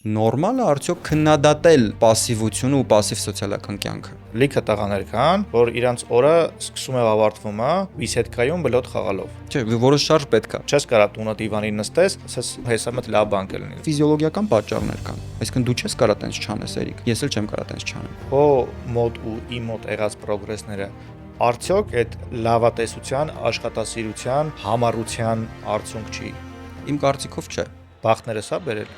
Նորմալ է արդյոք քննադատել пассивությունը ու пассив սոցիալական կյանքը։ Լիքը տղաներ կան, որ իրանց օրը սկսում է ավարտվում է վիսետկայում բլոտ խաղալով։ Չէ, որոշ շարժ պետք է։ Չես կարա տունը դիվանին նստես, ասես հեսա մտ լավ բան կլինի։ Ֆիզիոլոգիական պատճառներ կան։ Այսինքն դու չես կարա տենց չանես, Էրիկ։ Ես էլ չեմ կարա տենց չանեմ։ Քո մոտ ու իմ մոտ եղած պրոգրեսները արդյոք այդ լավատեսության, աշխատասիրության, համառության արդյունք չի։ Իմ կարծիքով չէ։ Բախտները սա բերել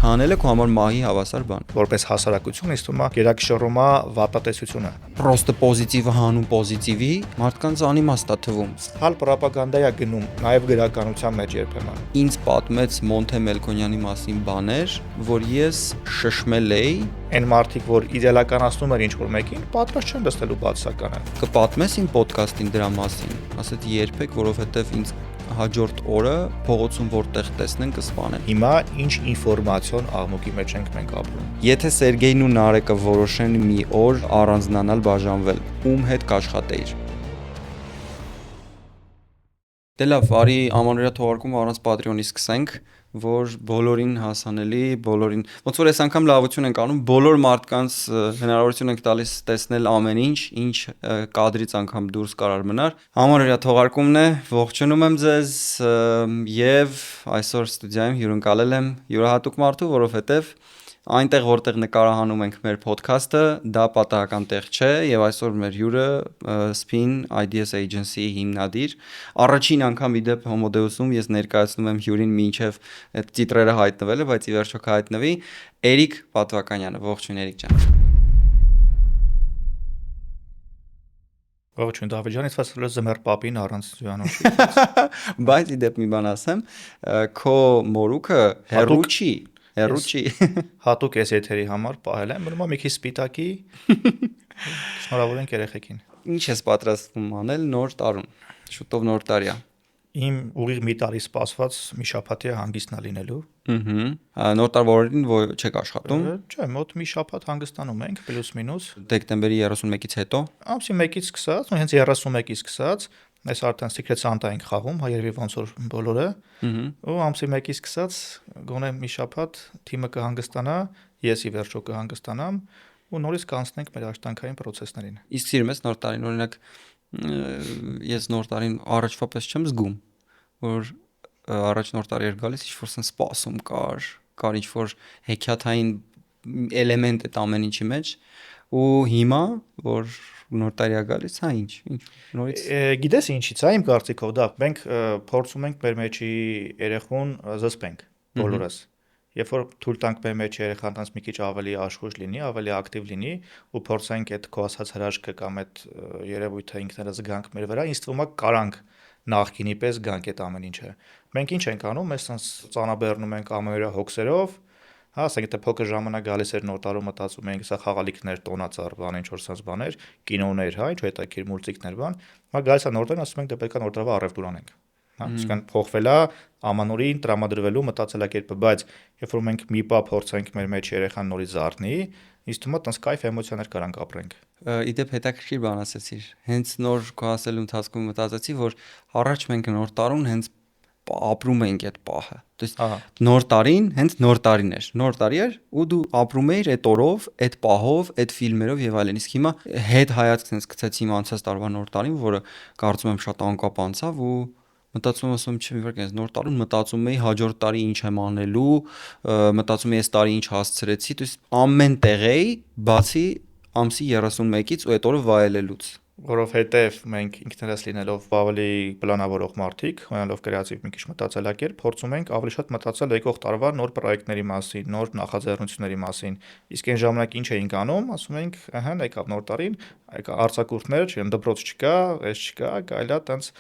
Չանելը քո համար մահի հավասար բան։ որպես հասարակություն ինձ թվում է գերակշռում է վատատեսությունը։ Պրոստը պոզիտիվը հանում պոզիտիվի, մարդկանց անիմաստ է թվում։ Հալ պրոպագանդա է գնում, նաև գրականության մեջ երբեմն։ Ինձ պատմեց Մոնթե Մելքոնյանի մասին բաներ, որ ես շշմել էի, Այն մարդիկ, որ իդեալականացնում են ինչ-որ մեկին, պատրաստ չեն դստելու բացականը։ կպատմես իմ ոդքասթին դրա մասին, ասեց երբեք, որովհետև ինձ հաջորդ օրը փողոցում որտեղ տեսնեն կսպանեն։ Հիմա ինչ ինֆորմացիոն աղմուկի մեջ ենք մենք ապրում։ Եթե Սերգեյն ու Նարեկը որոշեն մի օր առանձնանալ, բաժանվել, ում հետ կաշխատեիր։ Դե լավ, արի ամանորյա թողարկումը առանց Patreon-ի սկսենք, որ բոլորին հասանելի, բոլորին։ Ոնց որ այս անգամ լավություն ենք անում, բոլոր մարդկանց հնարավորություն ենք տալիս տեսնել ամեն ինչ, ինչ կադրից անգամ դուրս կարար մնար։ Ամանորյա թողարկումն է, ողջունում եմ ձեզ եւ այսօր ստուդիայում հյուրընկալել եմ յուրահատուկ մարդու, որովհետեւ այնտեղ որտեղ նկարահանում ենք մեր ոդքասթը, դա պատահական տեղ չէ եւ այսօր մեր հյուրը Spin Ideas Agency-ի հիմնադիր։ Առաջին անգամ իդեպ Homodeus-ում ես ներկայացնում եմ հյուրին մինչեւ այդ տիտրերը հայտնվելը, բայց ի վերջո կհայտնվի Էրիկ Պատվականյանը։ Ողջույն Էրիկ ջան։ Ողջույն Դավիթ ջան, ես ասել եմ Զմեր պապին առանց զյուանոց։ Բայց իդեպ մի բան ասեմ, քո մորուքը հերու չի։ Հատուկ էս եթերի համար պահել եմ, մնում է մի քիչ սպիտակի։ Շնորհավորենք երեխեքին։ Ինչ ես պատրաստվում անել նոր տարուն։ Շուտով նոր տարի է։ Իմ ուղիղ մի տարի սպասված մի շաբաթի հանգիստնա լինելու։ Նոր տարվա օրերին չեք աշխատում։ Չէ, մոտ մի շաբաթ հանգստանում ենք, պլյուս մինուս։ Դեկտեմբերի 31-ից հետո։ Ամսի 1-ից սկսած, հենց 31-ից սկսած, այս արդեն Secret Santa ենք խաղում, երևի ոնց որ բոլորը։ Ու ամսի 1-ից սկսած գոնե մի շաբաթ թիմը կհանգստանա, ես ի վերջո կհանգստանամ ու նորից կանցնենք մեր աշխատանքային process-ներին։ Իսկ սիրում ես նոր տարին, օրինակ ես նոր տարին առաջվա պես չեմ զգում, որ առաջ նոր տարի էր գալիս, ինչ-որ sense սպասում կար ինչ-որ հեքիաթային էլեմենտ այդ ամեն ինչի մեջ ու հիմա որ նոր տարի է գալիս, հա ինչ նորից գիտես ինչից է իմ կարծիքով դա մենք փորձում ենք մեր մեջի երեխուն զսպենք բոլորս երբ որ թույլ տանք մեր մեջ երեխան տանց մի քիչ ավելի աշխույժ լինի, ավելի ակտիվ լինի ու փորձենք այդ քո ասած հրաշքը կամ այդ երևույթը ինքներս զգանք մեր վրա, ինձ թվում է կարանք նախկինի պես գանք այդ ամեն ինչը։ Մենք ինչ ենք անում, mēs ծանաբեռնում ենք ամենօրյա հոգսերով, հա, ասենք թե փոքր ժամանակ գալիս էր նոր տարում մտածում ենք, սա խաղալիքներ, տոնածառ բան, ինչ որ sense բաներ, կինոներ, հա, ինչ հետաքրքիր մուլտիկներ բան, հիմա գալիս է նոր տարին, ասում ենք դե պետք է նոր տարվա առևտուր անենք։ Հա, իսկան փոխվել է ամանորին տրամադրվելու մտածելակերպը, բայց երբ որ մենք մի պա փորձենք մեր մեջ երեխան նորից զարթնի, ինձ թվում է տես կայֆ էմոցիաներ կարանք ապրենք։ Իդեպ հետաքրքիր բան ասեցիր։ Հենց նոր քո ասելու ընթացքում մտածեցի, որ առաջ մենք նոր տարուն հենց ապրում էինք այդ պահը։ Դες նոր տարին հենց նոր տարին էր։ Նոր տարի էր ու դու ապրում էիր այդ օրով, այդ պահով, այդ ֆիլմերով եւ այլն։ Իսկ հիմա հետ հայացք sense գցեցի իմ անցած տարվա նոր տարին, որը կարծում եմ շատ անկապ անցավ ու մտածում եմ չէ՞ որ այս նոր տարուն մտածում էի հաջորդ տարի ինչ եմ անելու, մտածում էի այս տարի ինչ հասցրեցի, դες ամեն տեղ էի, բացի ամսի 31-ից ու այդ օրը վայելելուց։ Որովհետև մենք ինքներս լինելով ավելի պլանավորող մարդիկ, ունենալով կրեատիվ մի քիչ մտածելակերպ, փորձում ենք ավելի շատ մտածել եկող տարվա նոր պրոյեկտների մասին, նոր նախաձեռնությունների մասին։ Իսկ այն ժամանակ ինչ էինք անում, ասում ենք, ահա եկավ նոր տարին, եկա արձակուրդներ, չեմ դպրոց չկա, այս չկա, կարելի է տենց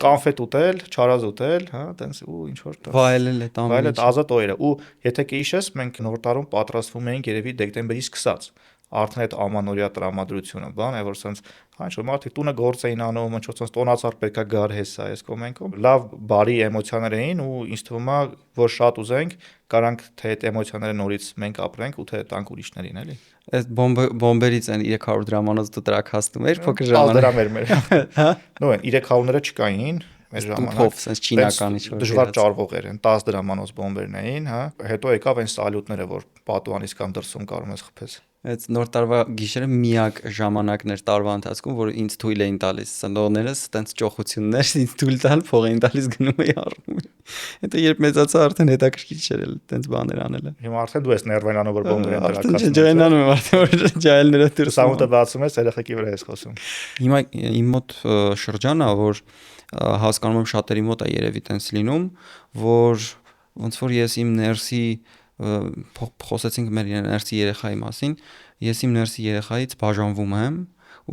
կոնֆետ ուտել, չարազ ուտել, հա, տենց ու ինչ որ վայելել այդ ամեն վայելել ազատ օրերը։ Ու եթե կհիշես, մենք նոր տարում պատրաստվում էինք երևի դեկտեմբերից սկսած արդեն այդ ամանորյա տրամադրությունը, բան է, որ sense հա ինչ որ մարդիկ տունը գործ էին անում, ինչ որ sense տոնածառ պետքա գար հեսա, այս կոմենքով լավ բարի էմոցիաներ էին ու ինձ թվում է որ շատ ուզենք կարանք թե այդ էմոցիաները նորից մենք ապրենք ու թե տանք ուրիշներին, էլի։ Այս բոմբերից են 300 դրամանոց դու տրակ հասնում էր փոքր ժամանակ։ 10 դրամ էր մեր։ Հա։ Նո, 300-ները չկային, մեր Տուփով, ժամանակ։ sense չինական ինչ-որ Դժվար ճարվող էր, 10 դրամանոց բոմբերն էին, հա։ Հետո եկավ այն սալյուտները, որ պատուանից կամ դրսում կարող ես խփես։ Այդ նոր տարվա գիշերը միակ ժամանակն էր տարվա ընթացքում, որ ինձ թույլ էին տալիս ծնողներս, տենց ճոխություններ ինձ թույլ տալ, փող էին տալիս գնում էի առնում։ Հետո երբ մեծացա արդեն հետաքրքիր չէր էլ տենց բաներ անելը։ Հիմա արդեն դու ես ներվայնանում, որ բոմբեր են Արդեն ջայնանում եմ արդեն որ ջայլները դրսում։ Սամուտը բացում ես, երեխեքի վրա ես խոսում։ Հիմա իմ մոտ շրջանը, որ հասկանում եմ շատերի մոտ է երևի տենց լինում, որ ոնց որ ես իմ ներսի խոսեցինք մեր ներսի երեխայի մասին, ես իմ ներսի երեխայից բաժանվում եմ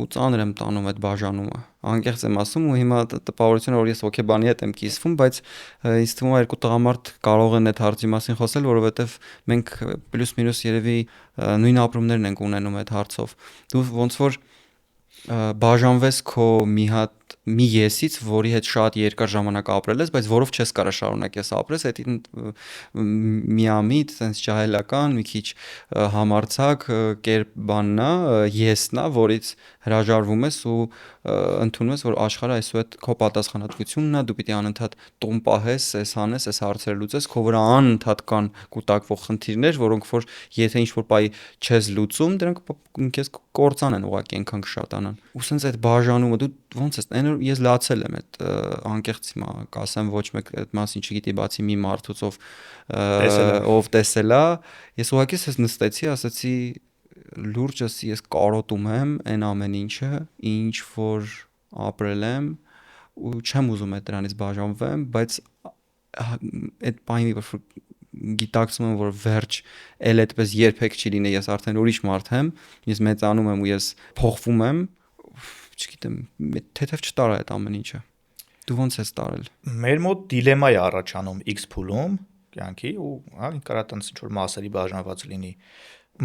ու ծանր եմ տանում այդ բաժանումը։ Անկեղծ եմ ասում ու հիմա տպավորությունը որ ես հոկեբանի հետ եմ կիսվում, բայց ինձ թվում է երկու տղամարդ կարող են այդ հարցի մասին խոսել, որովհետև մենք պլյուս մինուս երևի նույն ապրումներն ենք ունենում այդ հարցով։ Դու ոնց որ բաժանվես քո մի եսից, որի հետ շատ երկար ժամանակ ապրել ես, բայց որով չես կարող շարունակես ապրես, այդ միամիտ, sense ջահելական, մի քիչ համարցակ կերպանն է, եսն է, որից հրաժարվում ես ու ընդունում ես, որ աշխարհը այսուհետ քո պատասխանատվությունն է, դու պիտի անընդհատ տոն պահես, այս հանես, այս հարցերը լուծես, քո վրա անընդհատ կան կուտակվող խնդիրներ, որոնք որ եթե ինչ-որ բայ չես լուծում, դրանք քեզ կործան են ուղղակի այնքան կշատանան։ Ու sense այդ բաժանումը դու ոնց ես, այն ես լացել եմ այդ անկեղծ հիմա կասեմ ոչ մեկ այդ մասին չգիտի բացի մի մարդուց ով տեսել է, ես ուղղակի ես նստեցի, ասացի լուրջս ես կարոտում եմ այն ամեն ինչը, ինչ որ ապրել եմ ու չեմ ուզում այդ դրանից բաժանվեմ, բայց այդ բանի որ գիտակցում եմ, որ վերջ էլ այդպես երբեք չի լինի, ես արդեն ուրիշ մարդ եմ, ես մեծանում եմ ու ես փոխվում եմ, չգիտեմ, թեթև չտարա այդ ամեն ինչը։ Դու ոնց ես տարել։ Մեր մոտ դիլեմա է առաջանում X փուլում կյանքի ու հա կարա տենց ինչ որ մասերի բաժանված լինի։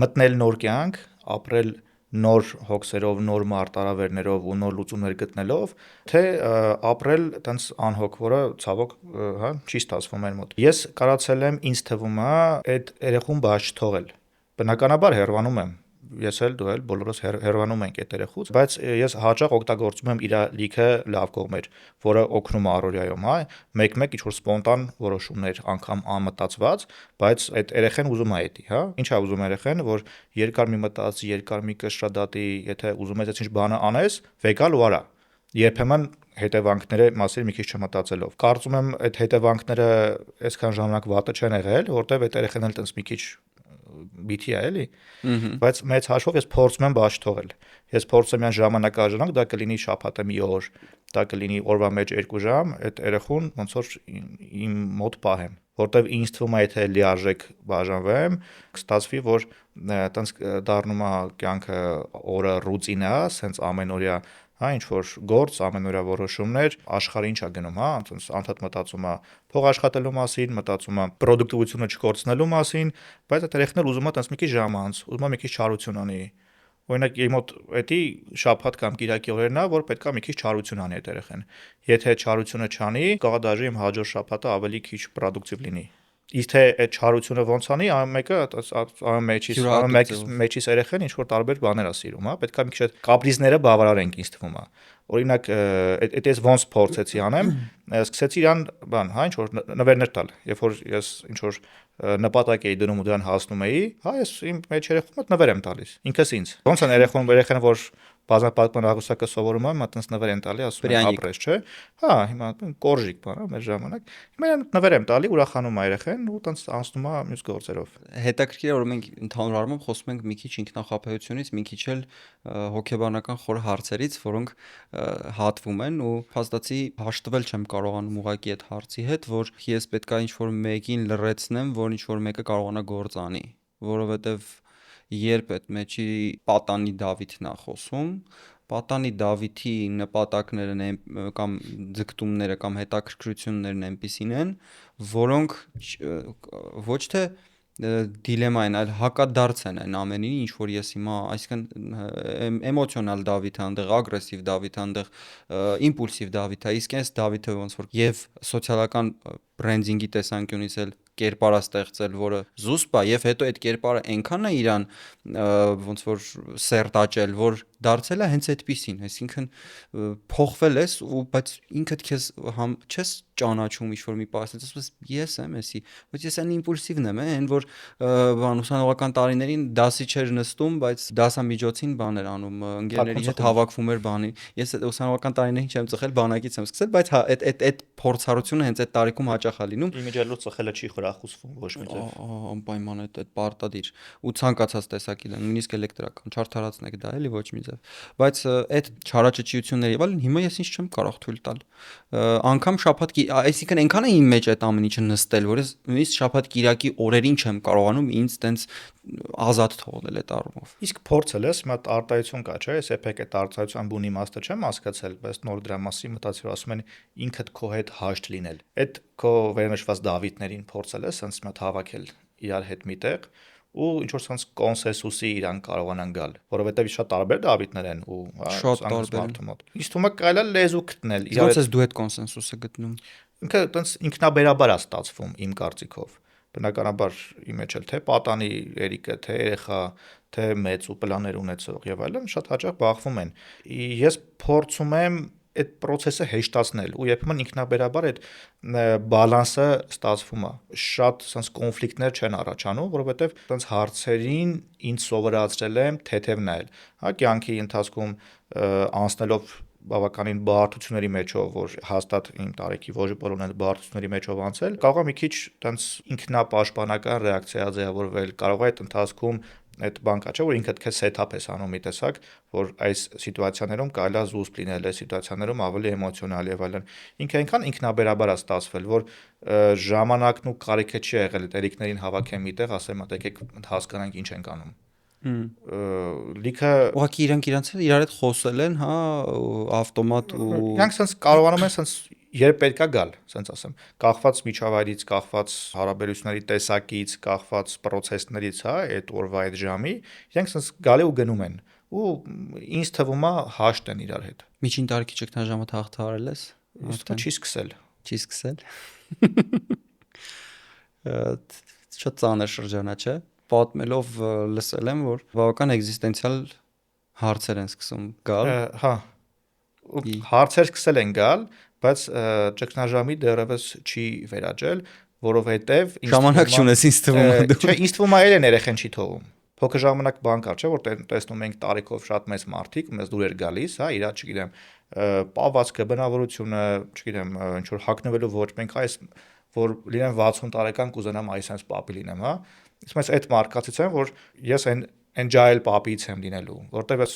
Մտնել նոր կյանք, ապրել նոր հոգսերով, նոր մարտարավերներով ու նոր լուծումներ գտնելով, թե ապրել տենց անհոգ, որը ցավոք, հա, չի ստացվում մեր մոտ։ Ես կարացել եմ, ինձ թվում է, այդ երեխուն բաց չթողել։ Բնականաբար հեռվանում եմ։ Ես էլ դու էլ բոլորս հեռվանում ենք այդ երեխուց, բայց ես հաճախ օգտագործում եմ իր լիքը լավ կողմեր, որը օգնում է առօրյայում, հա, մեկ-մեկ ինչ որ սպոնտան որոշումներ, անգամ անմտածված, բայց այդ երեխան ուզում է էդի, հա։ Ինչ է ուզում երեխան, որ երկար մի մտածի, երկար մի կշռադատի, եթե ուզում ես ինչ բանը անես, վեկալ ու արա։ Երբեմն հետևանքները մասին մի քիչ չմտածելով։ Կարծում եմ այդ հետևանքները այսքան ժամանակ վատը չեն եղել, որտեվ այդ երեխան էլ տենց մի քիչ բիթի է էլի, բայց մեծ հաշվով ես փորձում եմ բաց թողել։ Ես փորձում եմ ժամանակաժանակ, դա կլինի շաբաթը մի օր, դա կլինի օրվա մեջ 2 ժամ, այդ երեխուն ոնց որ իմ մոտ պահեմ, որտեվ ինձ թվում է եթե լիարժեք բաժանվեմ, կստացվի, որ տենց դառնում է կյանքը օրը ռուտինա, սենց ամենօրյա հա ինչ որ գործ, ամենօրյա որոշումներ, աշխարհը ինչ է գնում, հա, այնպես անդադ մտածում է փող աշխատելու մասին, մտածում է պրոդուկտիվությունը չկորցնելու մասին, բայց այդ երեխան ուզում է տես մի քիչ ժամ անց, ուզում է մի քիչ չարություն անի։ Օրինակ իմ մոտ էդի շաբաթ կամ կիրակի օրերն է, որ պետքա մի քիչ չարություն անի այդ երեխան։ Եթե չարությունը չանի, կարող դաժե իմ հաջորդ շաբաթը ավելի քիչ պրոդուկտիվ լինի։ Իսկ թե այդ չարությունը ոնց անի, ամեն մեկը ամեն մեջից երեխան ինչ որ տարբեր բաներ է սիրում, հա, պետքա մի քիչ այդ կապրիզները բավարարենք ինձ թվում է։ Օրինակ, այդպես ոնց փորձեցի անեմ, սկսեցի իրան, բան, հա, ինչ որ նվերներ տալ։ Երբ որ ես ինչ որ նպատակ էի դնում ու դրան հասնում էի, հա, ես իմ մեջ երեխուն մոտ նվեր եմ տալիս։ Ինքս ինձ։ Ոնց են երեխան, որ բազմապատման աղյուսակը սովորում եմ, մտած նվեր են տալի, ասում են ապրես, չէ։ Հա, հիմա կորժիկ բան է մեր ժամանակ։ Հիմա նվեր եմ տալի, ուրախանում է երեխան ու տենց անցնում է մյուս գործերով։ Հետաքրքիր է, որ մենք ընդհանուր առմամբ խոսում ենք մի քիչ ինքնախապեյությունից, մի քիչ էլ հոգեբանական խոր հարցերից, որոնք հատվում են ու փաստացի հաշտվել չեմ կարողանում ուղղակի այդ հարցի հետ, որ ես պետքա ինչ-որ մեկին լրացնեմ, որ ինչ-որ մեկը կարողանա գործ անի, որովհետև երբ այդ մեջի պատանի Դավիթն է խոսում, պատանի Դավիթի նպատակներն են կամ ձգտումները կամ հետաքրքրություններն այնպիսին են, որոնք ոչ թե դիլեմա են, այլ հակադարձ են այն ամենին, ինչ որ ես հիմա, այսինքն էմոցիոնալ Դավիթը, այնտեղ ագրեսիվ Դավիթը, այնտեղ իմպուլսիվ Դավիթը, իսկ այս Դավիթը ոնց որ եւ սոցիալական բրենդինգի տեսանկյունից էլ կերպարա ստեղծել, որը զուսպ է եւ հետո այդ կերպարը այնքան է իրան ոնց որ սերտաճել, որ դարձել է հենց այդպեսին, այսինքն փոխվել ես ու բայց ինքդ քեզ չես ճանաչում ինչ-որ մի պարսից, ասես ես եմ էսի, բայց ես այն իմպուլսիվն եմ, այն որ բան ուսանողական տարիներին դասի չէր նստում, բայց դասամիջոցին բաներ անում, ընկերների հետ հավաքվում էր բանի։ Ես ուսանողական տարիներին չեմ ծխել, բանակից եմ սկսել, բայց այդ փորձառությունը հենց այդ տարիքում հաճախ է լինում։ Իմիջիալու ծխելը չի խրախուսվում ոչ մի ձև։ Անպայման այդ պարտադիր ու ցանկացած տեսակի դա նույնիսկ էլեկտրական չարթարացնեք դա էլի ոչ մի ձև, բայց այդ չարաճճիությունները եւ այլն հիմա ես ինչ չեմ կարող թույլ տալ, անգամ շաբաթ, այսինքն այնքան է իմ մեջ այդ ամեն ինչը նստել, որ ես նույնիսկ շաբաթ կիրակի օրերին չեմ կարողանում ինձ տենց ազատ թողնել այդ առումով։ Իսկ փորձել ես, մի հատ արտահայտություն կա, չէ՞, ես էփեք այդ արտահայտության բուն իմաստը չեմ հասկացել, բայց նոր դրա մասին մտածել, ասում են ինքդ քո հետ հաշտ լինել։ Այդ քո վերնշված Դավիթներին փորձել ես sense մի հատ հավաքել իրար հետ միտեղ ու ինչ որ sense կոնսենսուսի իրան կարողանան գալ, որովհետեւ շատ տարբեր Դավիթներ են ու Շատ տարբեր։ Իսկ թվում է կարելի է լեզու գտնել Ոնց ես դու այդ կոնսենսուսը գտնում։ ինքը տենց ինքնաբերաբար է ստացվում իմ կարծիքով։ Բնականաբար իմ մեջ էլ թե պատանի երիկը, թե երեխա, թե մեծ ու պլաններ ունեցող եւ այլն շատ հաճախ բախվում են։ Ես փորձում եմ այդ process-ը հեշտացնել ու երբեմն ինքնաբերաբար այդ բալանսը ստացվում է։ Շատ sense կոնֆլիկտներ չեն առաջանում, որովհետեւ տենց հարցերին ինձ սովորացրել եմ թեթև նայել։ Հա կյանքի ընթացքում անցնելով բավականին բարդությունների մեջով, որ հաստատ իմ տարեկի ոչ բոլորն են բարդությունների մեջով անցել, կարող է մի քիչ տենց ինքնապաշտպանական ռեակցիա ձևավորվել, կարող է այդ ընթացքում այդ բան կա, չէ՞ որ ինքդ քեզ սեթափ ես անում մի տեսակ, որ այս սիտուացիաներում կարելի է զուսպ լինել, այս սիտուացիաներում ավելի էմոցիոնալ եւ այլն։ Ինքը այնքան ինքնաբերաբար է ստացվել, որ ժամանակն ու կարիքը չի եղել տերիկներին հավաքեմ միտեղ, ասեմ, եկեք հասկանանք ինչ ենք անում։ Լիքը Ուղղակի իրանք իրար հետ խոսել են, հա, ավտոմատ ու իրանք sense կարողանում են sense երբ պետքա գալ, sense ասեմ, կախված միջավայրից, կախված հարաբերությունների տեսակից, կախված process-ներից, հա, այդ օրվա այդ ժամի, իրանք sense գալի ու գնում են ու ինձ թվում է հաշտ են իրար հետ։ միջին տարիքի ճգնաժամը հաղթահարել ես։ Իսկ դա չի սկսել։ Չի սկսել։ Շատ ծանր շրջանա, չէ՞։ Պատմելով լսել եմ, որ բավական էգզիստենցիալ հարցեր են սկսում գալ։ Հա։ Հարցեր սկսել են գալ, բայց ճգնաժամի դեռևս չի վերաճել, որովհետև ժամանակ չունես ինձ թվում է դու։ Չէ, ինձ թվում է այլն երեխեն չի թողում։ Փոքր ժամանակ բան կար, չէ՞, որ տեսնում ենք տարիքով շատ մեծ մարդիկ, մեզ դուր էր գալիս, հա, իրա, չգիտեմ, պահվածքը, բնավորությունը, չգիտեմ, ինչ որ հագնվելու ոչ, մենք այս որ լինեմ 60 տարեկան կուզենամ այսպես պապի լինեմ, հա։ Իսկ ես այդ մարկացից եմ, որ ես այն ջայլ պապից եմ լինելու, որտեղ ես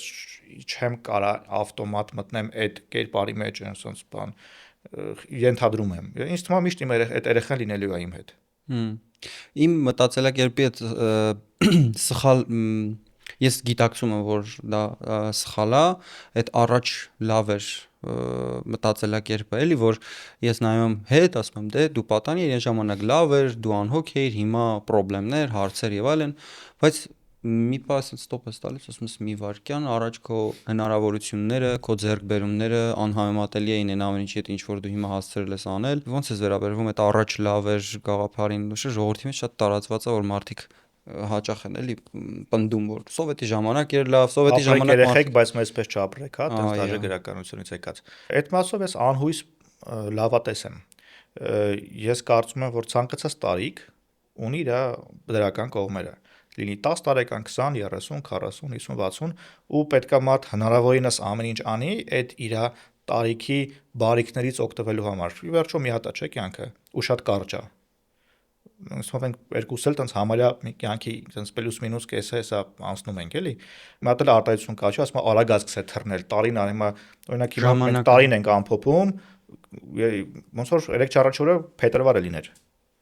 չեմ կարա ավտոմատ մտնեմ այդ կերպարի մեջ, այնպես բան ենթադրում եմ։ Ինձ թվում է միշտ իմ այդ երեխան լինելու է իմ հետ։ Իմ մտածելակերպի այդ սխալ ես գիտակցում եմ, որ դա սխալ է, այդ առաջ լավ էր մտածելակերպը էլի, որ ես նայում եմ հետ, ասում եմ դե դու պատանի էր, այն ժամանակ լավ էր, դու անհոգ էիր, հիմա խնդիրներ, հարցեր եւ այլն, բայց մի պահ ստոպ ես տալիս, ասում ես մի վարքյան, առաջ քո հնարավորությունները, քո ձեռքբերումները անհամեմատելի էին այն ամեն ինչի հետ, ինչ որ դու հիմա հասցրել ես անել։ Ոնց ես վերաբերվում այդ առաջ լավ էր գաղափարին, ժողովրդի մեջ շատ տարածված է, որ մարդիկ հաճախ են էլի պնդում, որ սովետի ժամանակ էր լավ, սովետի ժամանակ երեխեք, բայց մեզպես չապրեք, հա, տես դաժե գրականությունից եկած։ Այդ մասով ես անհույս լավատես եմ։ Ես կարծում եմ, որ ցանկացած տարիք ունի իր դրական կողմերը։ Լինի 10 տարեկան, 20, 30, 40, 50, 60 ու պետքա մարդ հնարավորինս ամեն ինչ անի այդ իր տարիքի բարիքներից օգտվելու համար։ Ի վերջո մի հատ է, չէ՞ կյանքը, ու շատ կարճ է։ Ասում ենք երկուսս էլ տենց համարյա մի կյանքի տենց պլյուս մինուս կեսը հեսա անցնում ենք էլի։ Մի հատ էլ արտահայտություն կա, չէ՞, ասում է արագ սկսե թռնել, տարին ար, հիմա օրինակ հիմա մենք տարին ենք ամփոփում, ոնց որ 3-4 օրը փետրվարը լիներ։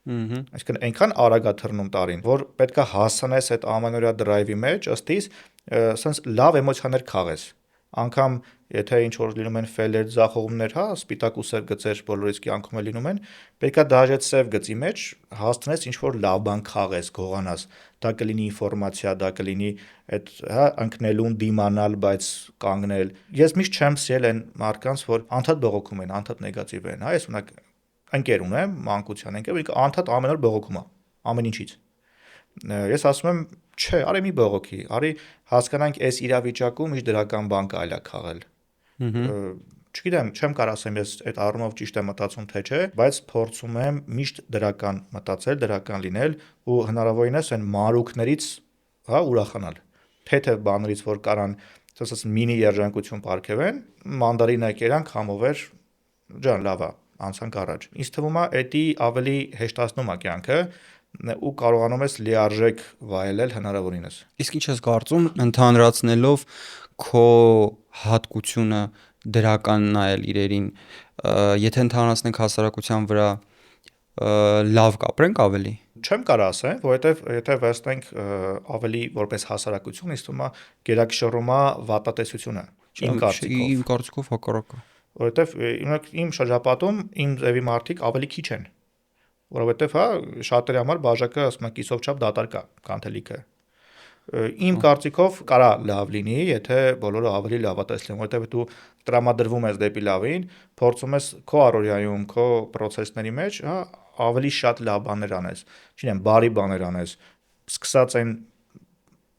Այսինքն այնքան արագ է թռնում տարին, որ պետքա հասնես այդ ամանորյա դրայվի մեջ, ըստիս, sense լավ էմոցիաներ քաղես։ Անկամ եթե ինչ որ լինում են ֆելեր, ձախողումներ, հա, սպիտակ ու սև գծեր բոլորիս կյանքում էլ լինում են, պետքա դաժե սև գծի մեջ հաստնես ինչ որ լավ բան քաղես, գողանաս։ Դա կլինի ինֆորմացիա, դա կլինի այդ, հա, ընկնելուն դիմանալ, բայց կանգնել։ Ես միշտ չեմ սիրել այն մարդկանց, որ անդադ բողոքում են, անդադ նեգատիվ են, հա, ես ունակ ընկեր ունեմ, մանկության ընկեր, որ անդադ ամեն օր բողոքում է, ամեն ինչից։ Ես ասում եմ, չէ, արի մի բողոքի, արի հասկանանք այս իրավիճակում ինչ դրական բան կարելի է քաղել։ Չգիտեմ, չեմ կարող ասեմ ես այդ առումով ճիշտ եմ մտածում թե չէ, բայց փորձում եմ միշտ դրական մտածել, դրական լինել ու հնարավորինս այն մանրուքներից, հա, ուրախանալ։ Թեթև բաներից, որ կարան, ասես մինի երջանկություն ապարգևեն, մանդարինը կերանք համովեր, ջան, լավ է, անցանք առաջ։ Ինձ թվում է, դա ավելի հեշտացնում է կյանքը ու կարողանում ես լիարժեք վայելել հնարավորինս։ Իսկ ինչ ես կարծում, ընդհանրացնելով քո հատկությունը դրական նայել իրերին, եթե ընդհանրացնենք հասարակության վրա, լավ կապրենք ավելի։ Չեմ կարող ասեմ, որովհետև եթե վերցնենք ավելի որպես հասարակություն, ինձ թվում է գերակշռում է վատատեսությունը։ Իմ կարծիքով։ Իմ կարծիքով հակառակը։ Որովհետև իմ շրջապատում իմ ձևի մարդիկ ավելի քիչ են, որովհետև հա շատերի համար բաժակը ասում են կիսով չափ դատարկ է կանթելիքը։ Իմ կարծիքով կարա լավ լինի, եթե բոլորը ավելի լավատես լինեն, որովհետև դու տրամադրվում ես դեպի լավին, փորձում ես քո առօրյայում, քո process-ների մեջ, հա, ավելի շատ լավ բաներ անես, չգիտեմ, բարի բաներ անես, սկսած այն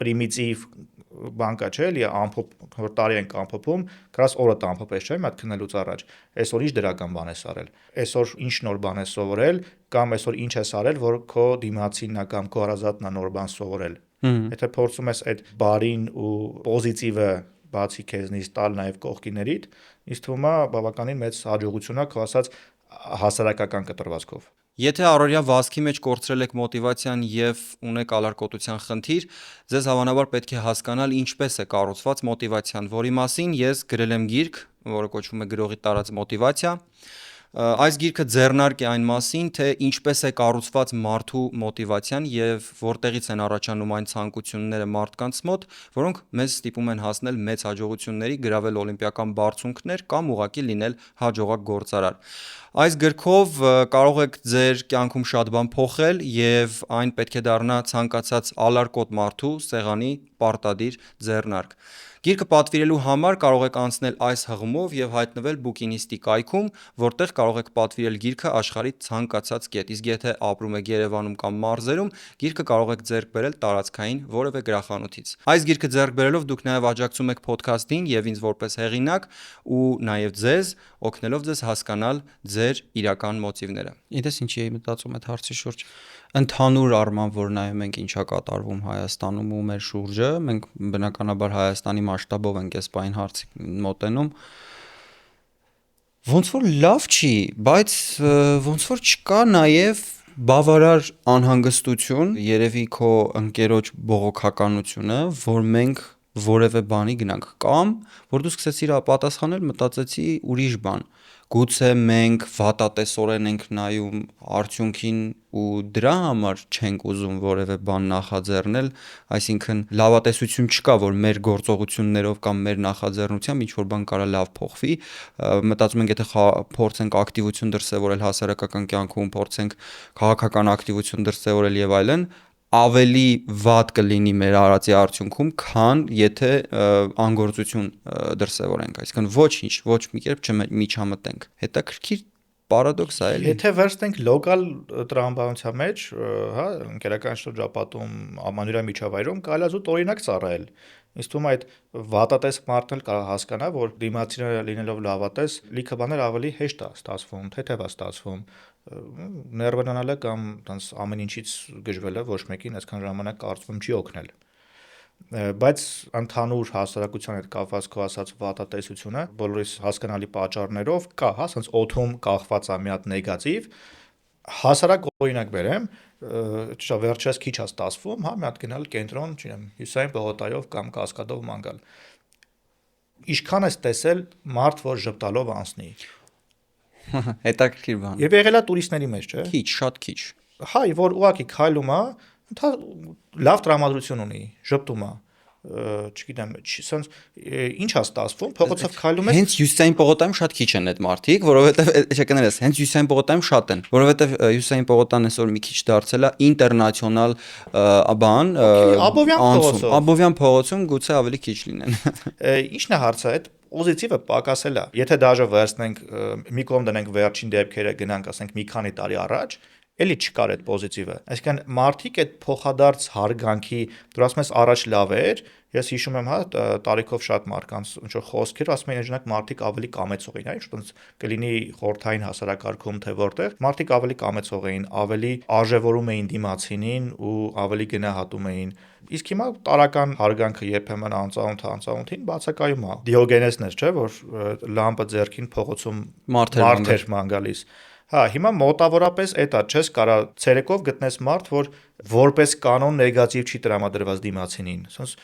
պրիմիտիվ բանկա չէ, էլի ամփոփ, որ տարի ենք ամփոփում, գրաս օրը ամփոփես, չէ՞, մատ քնելուց առաջ։ Այսօր ինչ դրական բան ես արել։ Այսօր ինչ նոր բան ես սովորել, կամ այսօր ինչ ես արել, որ քո դիմացինն է կամ քո հարազատն է նոր բան սովորել։ Եթե փորձում ես այդ բարին ու պոզիտիվը բացի քեզնից տալ նաև կողքիներիդ, ինձ թվում է բավականին մեծ հաջողություն է քո ասած հասարակական կտրվածքով։ Եթե առօրյա վազքի մեջ կորցրել եք մոտիվացիան եւ ունեք ալարկոտության խնդիր, ձեզ հավանաբար պետք է հասկանալ ինչպես է կառուցված մոտիվացիան, որի մասին ես գրել եմ գիրք, որը կոչվում է Գրողի տարած մոտիվացիա։ Այս գիրքը ձեռնարկ է այն մասին, թե ինչպես է կառուցված մարդու մոտիվացիան եւ որտեղից են առաջանում այն ցանկությունները մարդկանց մոտ, որոնք մեզ ստիպում են հասնել մեծ հաջողությունների, գրավել օլիմպիական բարձունքներ կամ ուղղակի լինել հաջողակ գործարար։ Այս գրքով կարող եք ձեր կյանքում շատ բան փոխել եւ այն պետք է դառնա ցանկացած ալարկոտ մարդու սեղանի պարտադիր ձեռնարկ։ Գիրքը պատվիրելու համար կարող եք անցնել այս հղումով եւ հայտնվել Բուկինիստի կայքում, որտեղ կարող եք պատվիրել գիրքը աշխարհի ցանկացած կետ։ Իսկ եթե ապրում եք Երևանում կամ մարզերում, գիրքը կարող եք ձեռք բերել տարածքային որևէ գրախանութից։ Այս գիրքը ձեռք բերելով դուք նաեւ աջակցում եք ոդքասթին եւ ինձ որպես հեղինակ ու նաեւ ձեզ, օգնելով ձեզ հասկանալ ձեր իրական մոտիվները։ Իդես ինչի էի մտածում այդ հարցի շուրջ։ Ընդհանուր առմամբ, որ նայում ենք ինչա կատարվում Հայաստանում ու մեր շուրջը, մենք բնականաբար Հայաստանի մասշտաբով ենք այս բային հարցի մոտենում։ Ոնց որ լավ չի, բայց ոնց որ չկա նաև բավարար անհանգստություն, երևի քո ընկերոջ բողոքականությունը, որ մենք որևէ բանի գնանք կամ որ դու սկսեցիր պատասխանել, մտածեցի ուրիշ բան։ Գուցե մենք վատատեսորեն ենք նայում արդյունքին ու դրա համար չենք ուզում որևէ բան նախաձեռնել, այսինքն լավատեսություն չկա, որ մեր գործողություններով կամ մեր նախաձեռնությամբ ինչ որ բան կարա լավ փոխվի։ Մտածում ենք, եթե փորձենք ակտիվություն դրսևորել հասարակական կյանքում, փորձենք քաղաքական ակտիվություն դրսևորել եւ այլն, ավելի վատ կլինի մեր արածի արդյունքում, քան եթե անգործություն դրսևորենք, այսինքն ոչինչ, ոչ մի կերպ չմիջամտենք։ Հետաքրքիր պարադոքս է, էլի։ Եթե վերցնենք լոկալ տրամաբանության մեջ, հա, ընկերական շրջապատում, ամանորյա միջավայրում կարելի է զուտ օրինակ ծառայել։ Ինձ թվում է այդ վատատես մարդն էլ կարող հասկանա, որ դիմացինը լինելով լավատես, լիքը բաներ ավելի հեշտ է ստացվում, թեթև է ստացվում։ Ներվնանալը կամ տենց ամեն ինչից գժվելը ոչ մեկին այսքան ժամանակ կարծում չի օգնել։ Բայց ընդհանուր հասարակության հետ կապված քո ասած վատատեսությունը բոլորիս հասկանալի պատճառներով կա, հա, ասենց օթում կախված է մի հատ նեգատիվ, հասարակ օրինակ բերեմ, ճիշտ է, վերջերս քիչ է ստացվում, հա, մի հատ գնալ կենտրոն, չգիտեմ, Հյուսիսային պողոտայով կամ Կասկադով ման գալ։ Ինչքան ես տեսել մարդ, որ ժպտալով անցնի։ Հետաքրքիր բան։ Եվ եղել է տուրիստների մեջ, չէ՞։ Քիչ, շատ քիչ։ Հայ, որ ուղակի քայլում է, լավ տրամադրություն ունի, ժպտում է, չգիտեմ, սենց ինչ է ստացվում, փողոցով քայլում ես։ Հենց Հյուսիսային պողոտայում շատ քիչ են այդ մարդիկ, որովհետև չկներես, հենց Հյուսիսային պողոտայում շատ են, որովհետև Հյուսիսային պողոտան այսօր մի քիչ դարձել է ինտերնացիոնալ բան, Աբովյան փողոցում գուցե ավելի քիչ լինեն։ Ինչն է հարցը, այդ պոզիտիվը պակասել է։ Եթե դաժե վերցնենք մի կողմ դնենք վերջին դեպքերը գնանք, ասենք մի քանի տարի առաջ, էլի չկար այդ պոզիտիվը։ Այսինքն մարդիկ այդ փոխադարձ հարգանքի, դու ասում ես առաջ լավ էր, ես հիշում եմ, հա, տարիքով շատ մարդկանց ինչ որ խոսքեր, ասում են օրինակ մարդիկ ավելի կամեցող էին, այլ ինչ կլինի խորթային հասարակարգում թե որտեղ, մարդիկ ավելի կամեցող էին, ավելի արժևորում էին դիմացինին ու ավելի գնահատում էին։ Իսկ հիմա տարական հարգանքը երբեմն անծանոթին բացակայում է։ Դիոգենեսն էր, չէ, որ լամպը ձեռքին փողոցում Մարդեր ման գալիս։ Հա, հիմա մոտավորապես էտա, չես կարա ցերեկով գտնես մարդ, որ որպես կանոն նեգատիվ չի տրամադրված դիմացինին։ Ասես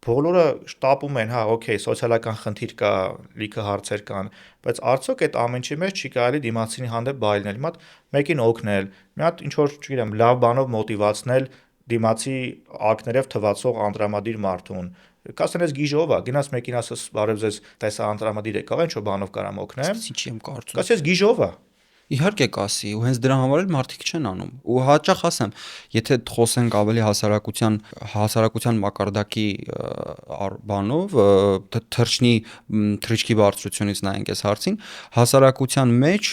բոլորը շտապում են, հա, օքեյ, սոցիալական խնդիր կա, լիքը հարցեր կան, բայց արդյոք այդ ամեն ինչի մեջ չի կարելի դիմացինի հանդեպ բայլնել, մի հատ մեկին օգնել, մի հատ ինչ որ, չգիտեմ, լավ բանով մոտիվացնել դիմացի ակներով թվացող անդրամադիր մարդուն։ Կասեն ես գիժով է, գնաս մեկին ասես, բարև ձեզ, տեսա անդրամադիր եկավ, ինչ որ բանով կարամ օգնեմ։ Ինչի եմ կարծում։ Կասես գիժով է։ Իհարկե կասի, ու հենց դրա համար էլ մարդիկ չեն անում։ Ու հաճախ ասեմ, եթե խոսենք ավելի հասարակության մակարդակի բանով, թռչքի բարձրությունից նայենք այս հարցին, հասարակության մեջ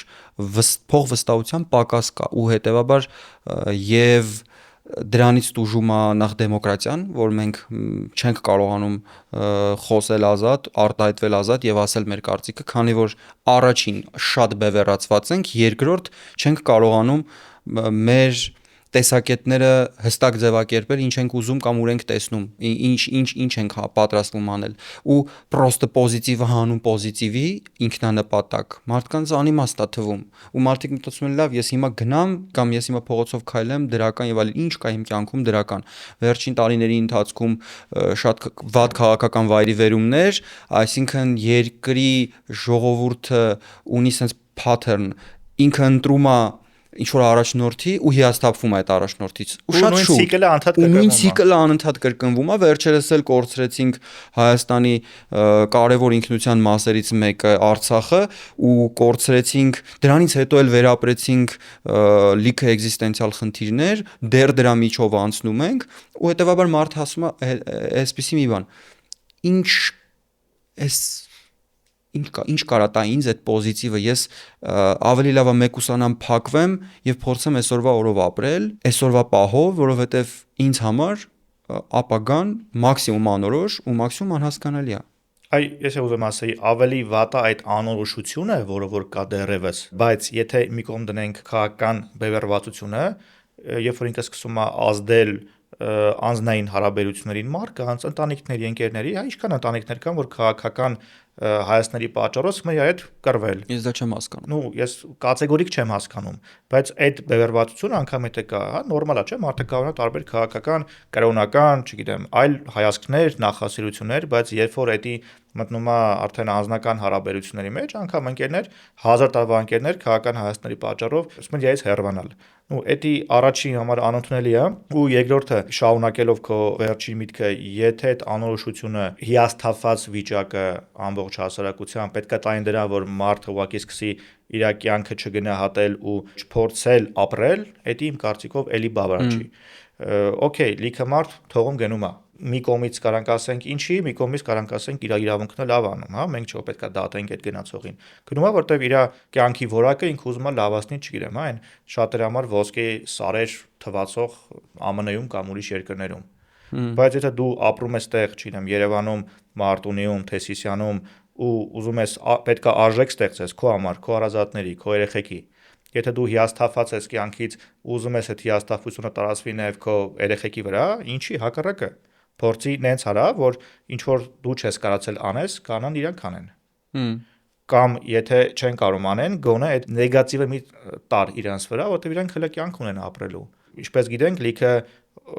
փոխվստահության պակաս կա ու հետեւաբար եւ դրանից տուժում է նախ դեմոկրատիան, որ մենք չենք կարողանում խոսել ազատ, արտահայտվել ազատ եւ ասել մեր կարծիքը, քանի որ առաջին շատ բևեռացված ենք, երկրորդ չենք կարողանում մեր տեսակետները հստակ ձևակերպել, ինչ ենք ուզում կամ ուր ենք տեսնում, ինչ ենք պատրաստվում անել ու պրոստը պոզիտիվը հանում պոզիտիվի ինքնանպատակ մարդկանց անիմաստ է թվում ու մարդիկ մտածում են լավ, ես հիմա գնամ կամ ես հիմա փողոցով քայլեմ դրական եւ այլն, ինչ կա իմ կյանքում դրական։ Վերջին տարիների ընթացքում շատ վատ քաղաքական վայրիվերումներ, այսինքն երկրի ժողովուրդը ունի sense pattern, ինքը ընտրում է ինչ որ առաջնորդի ու հիասթափվում է այդ առաջնորդից ու շատ շուտ նույն ցիկլը անընդհատ կրկնվում է վերջերս էլ կորցրեցինք Հայաստանի կարևոր ինքնության մասերից մեկը Արցախը ու կորցրեցինք դրանից հետո էլ վերապրեցինք լիքը էգզիստենցիալ խնդիրներ դեռ դրա միջով անցնում ենք ու հետեւաբար մարդը ասում է այսպեսի մի բան ինչ կարա տա ինձ այդ պոզիտիվը ես ավելի լավ է մեկուսանամ փակվեմ եւ փորձեմ այսօրվա օրով ապրել այսօրվա պահով որովհետեւ ինձ համար ապագան մաքսիմում անորոշ ու մաքսիմում անհասկանալի է Այ ես ուզում ասեի ավելի վատ է այդ անորոշությունը որը որ կա դեռևս բայց եթե մի կողմ դնենք քաղաքական բևեռվածությունը երբ որ ինքը սկսում է ազդել անձնային հարաբերություններին մարդկանց ընտանիքների ընկերների հա ինչքան ընտանիքներ կան որ քաղաքական հայացքների պատճառով մերի այդ կռվել։ Ես դա չեմ հասկանում։ Ну, ես կատեգորիկ չեմ հասկանում, բայց այդ բևեռվածությունը անգամ եթե կա, հա, նորմալ է, չէ՞, մարդը կարող է տարբեր քաղաքական, կրոնական, չգիտեմ, այլ հայացքներ, նախասիրություններ, բայց երբ որ դա մտնում է արդեն անձնական հարաբերությունների մեջ, անգամ ընկերներ, 1000 տարվա ընկերներ քաղաքական հայացքների պատճառով ասում են ես հեռվանալ։ Ну, դա առաջին համար անընդունելի է, ու երկրորդը շարունակելով քո վերջին միտքը, եթե այդ անորոշությունը հիասթափված վիճակը ամբողջ հասարակության պետք է տային դրան, որ մարդը ուղղակի սկսի իր կյանքը չգնահատել ու չփորձել ապրել, դա իմ կարծիքով էլի բավարար չի։ Okay, լիքը մարդ թողում գնում է։ Մի կողմից կարանք ասենք ինչի, մի կողմից կարանք ասենք իր իրավունքն է լավ անում, հա, մենք չէ՞ պետք է դատենք այդ գնացողին։ Գնում է, որտեվ իր կյանքի որակը ինքը ուզում է լավացնել, չգիտեմ, հա, այն շատերի համար ոսկե սարեր թվացող ԱՄՆ-ում կամ ուրիշ երկրներում։ Բայց եթե դու ապրում ես տեղ, չգիտեմ, Երևանում, Մարտունիում, Թեսիսյանում ու ուզում ես պետքա արժեք ստեղծես քո համար, քո հարազատների, քո երեխեքի, եթե դու հիասթափված ես կյանքից, ուզում ես այդ հիասթափությունը տարածվի նաև քո երեխեքի վրա, ինչի հակառակը փորձի նենց արա, որ ինչ որ դու չես կարացել անես, կանան իրանք անեն։ Կամ եթե չեն կարող անեն, գոնե այդ նեգատիվը մի տար իրանց վրա, որտեղ իրանք հələ կյանք ունեն ապրելու։ Ինչպես գիտենք, լիքը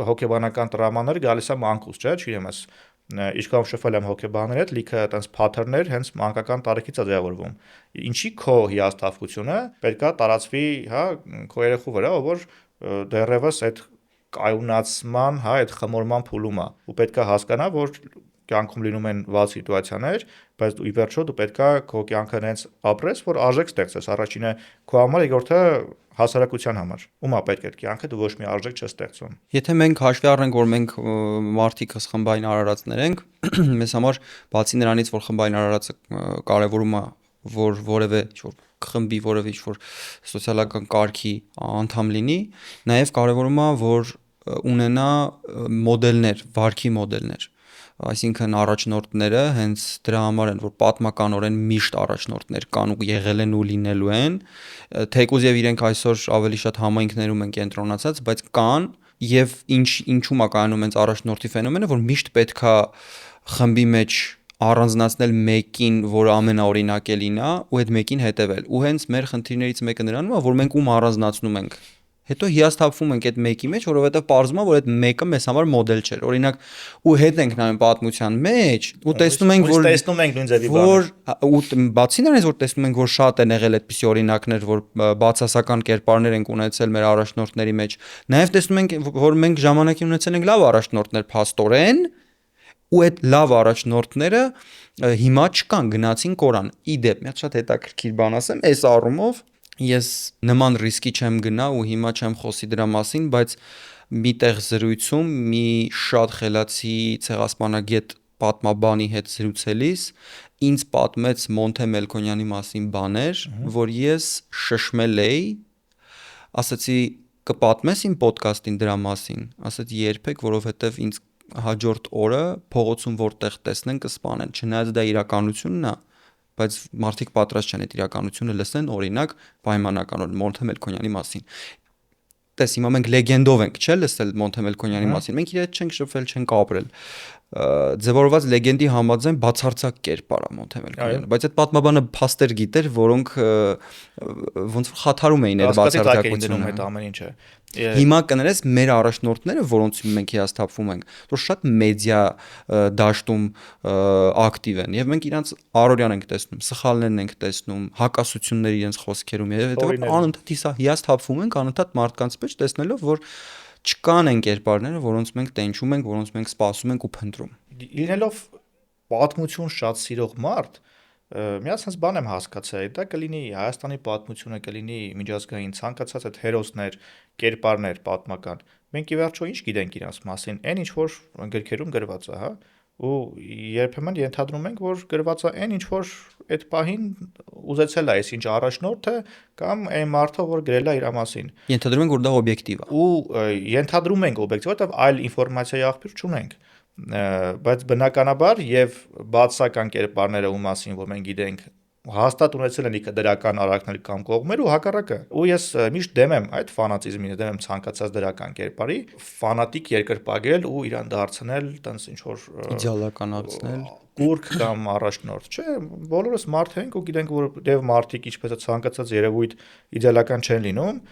հոգեբանական տրավմաներ գալիս է մանկուց, չէ՞, չգիտեմ, ինչքան շփվել եմ հոգեբանների հետ, լիքը այտենց pattern-ներ հենց մանկական տարիքից է ձևավորվում։ Ինչի քո հիասթափությունը պետքա տարածվի, հա, քո երեխու վրա, որ դեռևս այդ կայունացման, հա, այդ խմորման փուլում է ու պետքա հասկանա, որ կյանքում լինում են վատ սիտուացիաներ, բայց ի վերջո դու պետքա քո կյանքը հենց ապրես, որ արժեք ստեղծես։ Առաջինը քո համար, երկրորդը հասարակության համար։ Ումա պետք է այդ կյանքը դու ոչ մի արժեք չես ստեղծում։ Եթե մենք հաշվի առնենք, որ մենք մարդիկս խմբային արարածներ ենք, մեզ համար բացի նրանից, որ խմբային արարածը կարևորում է, որ որևէ խմբի որևէ ինչ-որ սոցիալական կարգի անդամ լինի, նաև կարևորում է, որ ունենա մոդելներ, վարքի մոդելներ, այսինքն առաջնորդները հենց դրա համար են, որ պատմականորեն միշտ առաջնորդներ կան ու եղել են ու լինելու են, թեկուզ եւ իրենք այսօր ավելի շատ համայնքներում են կենտրոնացած, բայց կան եւ ինչու է կայանում հենց առաջնորդի ֆենոմենը, որ միշտ պետքա խմբի մեջ առանձնացնել մեկին, որը ամենաօրինակ է լինա ու այդ մեկին հետևել։ Ու հենց մեր խնդիրներից մեկը նրանում է, որ մենք ում առանձնացնում ենք։ Հետո հիասթափվում ենք այդ մեկի մեջ, որովհետև պարզվում է, որ այդ մեկը մեզ համար մոդել չէր։ Օրինակ, ու հետ ենք նայում պատմության մեջ, ու տեսնում ենք, որ տեսնում ենք նույն ձևի որ ու բացի նրանից, որ տեսնում ենք, որ շատ են եղել այդպիսի օրինակներ, որ բացասական կերպարներ են ունեցել մեր առաջնորդների մեջ, նաև տեսնում ենք, որ մենք ժամանակին ունեցել ենք լավ առաջնորդներ փաստորեն, ու այդ լավ առաջնորդները հիմա չկան, գնացին կորան։ Իդեպ, մի հատ շատ հետաքրքիր բան ասեմ, այս առումով ես նման ռիսկի չեմ գնա ու հիմա չեմ խոսի դրա մասին, բայց մի տեղ զրույցում մի շատ խելացի ցեղասպանագետ պատմաբանի հետ զրուցելիս ինձ պատմեց Մոնթե Մելքոնյանի մասին բաներ, որ ես շշմել էի, ասացի կպատմես իմ ոդկասթին դրա մասին, ասաց երբեք, որովհետև ինձ հաջորդ օրը փողոցում որտեղ տեսնեն կսպանեն, չնայած դա իրականությունն է, բայց մարդիկ պատրաստ չեն այդ իրականությունը լսեն, օրինակ պայմանականորեն Մոնթե Մելքոնյանի մասին։ Տես հիմա մենք լեգենդով ենք, չէ՞, լսել Մոնթե Մելքոնյանի մասին։ Մենք իր հետ չենք շփվել, չենք ապրել։ Ձևավորված լեգենդի համաձայն բացարձակ կերպար է Մոնթե Մելքոնյանը, բայց այդ պատմաբանը փաստեր գիտեր, որոնք ոնց որ խաթարում էին այդ բացարձակությունը։ Այդ ամեն ինչը։ Հիմա կներես մեր առաջնորդները, որոնց մենք հիասթափվում ենք, որ շատ մեդիա դաշտում ակտիվ են եւ մենք իրանց առօրյան ենք տեսնում, սխալներն ենք տեսնում, հակասություններ իրենց խոսքերում եւ հետո անընդհատ հիասթափվում ենք անընդհատ մարդկանց մեջ տեսնելով, որ չկան այն կերպարները, որոնց մենք տենչում ենք, որոնց մենք սպասում ենք ու փնտրում։ Լինելով պատմություն շատ սիրող մարդ, մի հատ sense բան եմ հասկացել, դա կլինի Հայաստանի պատմությունը, կլինի միջազգային ցանկացած այդ հերոսներ, կերպարներ պատմական։ Մենք ի վերջո ինչ գիտենք իրանց մասին, այն ինչ որ գրքերում գրված է, հա, ու երբեմն ենթադրում ենք, որ գրված է այն ինչ որ այդ պահին ուզեցել է այսինչ առաջնորդը կամ այն մարդը, որ գրել է իր մասին։ Ենթադրում ենք, որ դա օբյեկտիվ է։ Ու ենթադրում ենք օբյեկտիվ, որովհետև այլ ինֆորմացիայի աղբյուր չունենք։ Բայց բնականաբար եւ բացական կերպարները ու մասին, որ մենք գիտենք, հաստատ ունեցել են դրական արարքներ կամ կողմեր ու հակառակը։ Ու ես միշտ դեմ եմ այդ ֆանատիզմին, դեմ եմ ցանկացած դրական կերպարի, ֆանատիկ երկրպագել ու իրան դարձնել տենց ինչ որ իդեալականացնել կուրք կամ առաջնորդ, չէ, բոլորս մարդ ենք ու գիտենք, որ դեվ մարդիկ ինչպես է ցանկացած երևույթ իդեալական չեն լինում,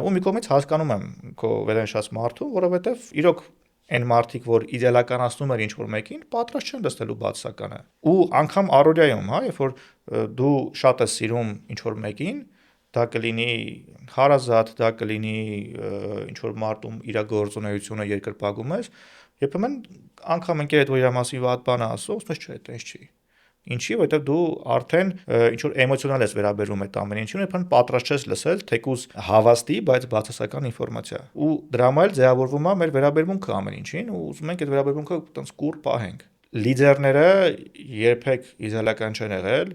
ու մի կողմից հասկանում եմ քո վերենշած մարդու, որովհետև իրոք այն մարդիկ, որ իդեալականացնում են ինչ-որ մեկին, պատրաստ չեն լսելու բացականը։ Ու անգամ առօրյայում, հա, երբ որ դու շատ ես սիրում ինչ-որ մեկին, դա կլինի հարազատ, դա կլինի ինչ-որ մարդում իր գործունեությունը երկրպագում ես, երբեմն անգամ ընկերդ որ իր մասին վատ բան ասող, ասես չէ, այտենց չի։ Ինչի, որովհետև դու արդեն ինչ-որ էմոցիոնալ ես վերաբերվում այդ ամեն ինչին, երբեմն պատրաստ ես լսել թեկուզ հավաստի, բայց բացասական ինֆորմացիա։ Ու դրա համար ձևավորվում է մեր վերաբերմունքը ամեն ինչին, ու ուզում ենք այդ վերաբերմունքը տենց կուր պահենք։ Լիդերները երբեք իդեալական չեն եղել,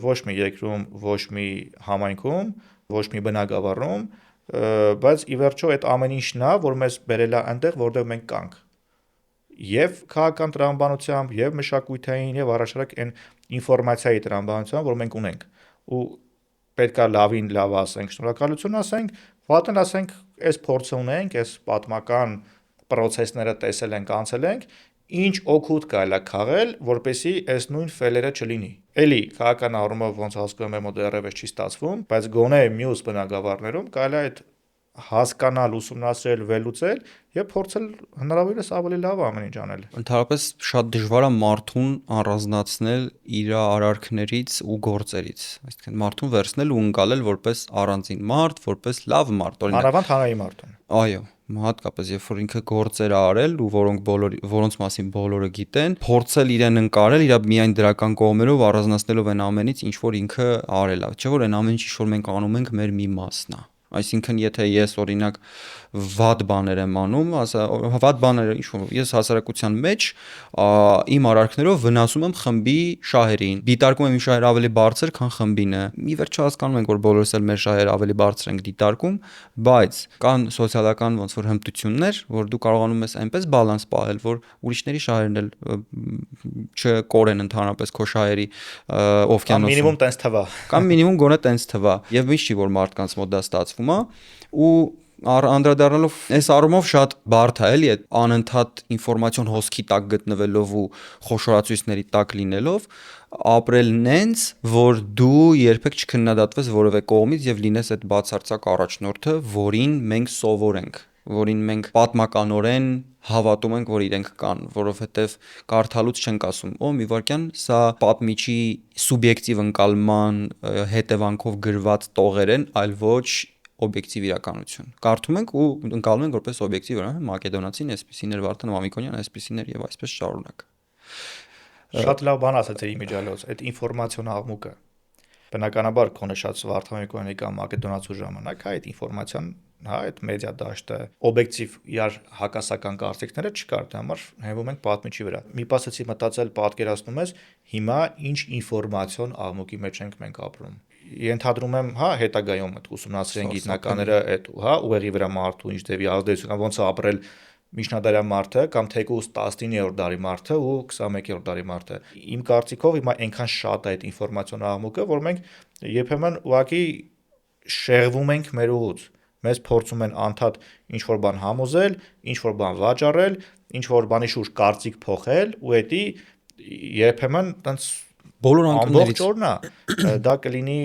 ոչ մի երկրում, ոչ մի համայնքում, ոչ մի բնակավարում, բայց ի վերջո այդ ամեն ինչն է, որ մեզ բերել է այնտեղ, որտեղ մենք կանք։ Եվ քաղաքական տրամաբանությամբ, եւ մշակութային, եւ առաջարակ այն ինֆորմացիայի տրամաբանությամբ, որ մենք ունենք։ Ու պետքա լավին լավ ասենք, շնորհակալություն ասենք, վատն ասենք, այս փորձը ունենք, այս պատմական process-ները տեսել ենք, անցել ենք, ինչ օգուտ կարելի է քաղել, որպեսզի այս նույն ֆելերը չլինի։ Էլի քաղաքական առումով ոնց հասկանում եմ, որ դեռևս չի ստացվում, բայց գոնե մյուս բնակավարներում կարելի է այդ հասկանալ, ուսումնասիրել, վերլուծել եւ փորձել հնարավորինս ավելի լավ ամեն ինչ անել։ Ընդհանրապես շատ դժվար է մարդուն առանձնացնել իր արարքներից ու գործերից, այսինքն մարդուն վերցնել ու ընկալել որպես առանձին մարդ, որպես լավ մարդ, օրինակ։ Մանավանդ հանրային մարդուն։ Այո, հատկապես երբ որ ինքը գործեր է արել ու որոնց մասին բոլորը գիտեն, փորձել իրեն ընկարել իր միայն դրական կողմերով առանձնացնելով այն ամենից, ինչ որ ինքը արել է, չէ՞ որ այն ամեն ինչ, ինչ որ մենք անում ենք, մեր մի մասն է։ Այսինքն եթե ես օրինակ վատ բաներ եմ անում, վատ բաները ինչ-որ ես հասարակության մեջ իմ արարքներով վնասում եմ խմբի շահերին, դիտարկում եմ իմ շահերը ավելի բարձր, քան խմբինը։ Ի վերջո հասկանում ենք, որ բոլորս էլ մեր շահերը ավելի բարձր ենք դիտարկում, բայց կան սոցիալական ոնց որ հմտություններ, որ դու կարողանում ես այնպես բալանս պահել, որ ուրիշների շահերն էլ չկորեն ընդհանրապես քո շահերի օվկիանոսում։ Մինիմում տենց թվա։ Կամ մինիմում գոնե տենց թվա։ Եվ միշտ չի որ մարդկանց մոտ դա ստացվում է ու անդրադառնալով այս առումով շատ բարդ է էլի այդ անընդհատ ինֆորմացիոն հոսքի տակ գտնվելով ու խոշորացույցների տակ լինելով ապրել նենց, որ դու երբեք չքննադատվես որևէ կողմից եւ լինես այդ բացարձակ առաջնորդը, որին մենք սովորենք, որին մենք պատմականորեն հավատում ենք, որ իրենք կան, որովհետև կարդալուց չենք ասում, մի վարքյան սա պատմիչի սուբյեկտիվ ընկալման հետևանքով գրված տողեր են, այլ ոչ օբյեկտիվ իրականություն։ Կարդում ենք ու ընկալում ենք որպես օբյեկտիվ, մակեդոնացին այսպեսին էր, Վարդան Մամիկոնյան այսպեսին էր եւ այսպես շարունակ։ Շատ լավ բան ասացի իմիջիալոց, այդ ինֆորմացիոն աղմուկը։ Բնականաբար քոնը շատ Վարդան Մամիկոնյանի կամ մակեդոնացու ժամանակ այդ ինֆորմացիան, այդ մեդիա դաշտը օբյեկտիվ իրար հակասական կարծիքները չկար, դա համար հենվում ենք պատմիչի վրա։ Մի պասեցի մտածել, պատկերացնում ես, հիմա ինչ ինֆորմացիոն աղմուկի մեջ ենք մենք ապրում։ Ենթադրում եմ, հետագայում այդ ուսումնասիրեն գիտնականները այդ, ուղեղի վրա մարդու ինչ դեպի ազդեցություն, ոնց է ապրել միջնադարյան մարդը կամ թեկուզ 19-րդ դարի մարդը ու 21-րդ դարի մարդը։ Իմ կարծիքով հիմա այնքան շատ է այդ ինֆորմացիոն աղմուկը, որ մենք երբեմն ուղղակի շեղվում ենք մեր ուղուց։ Մեզ փորձում են անդադ ինչ-որ բան համոզել, ինչ-որ բան վաճառել, ինչ-որ բանի շուրջ կարծիք փոխել ու էդի երբեմն տենց բոլոր անկյուններից ամբողջ օրնա դա կլինի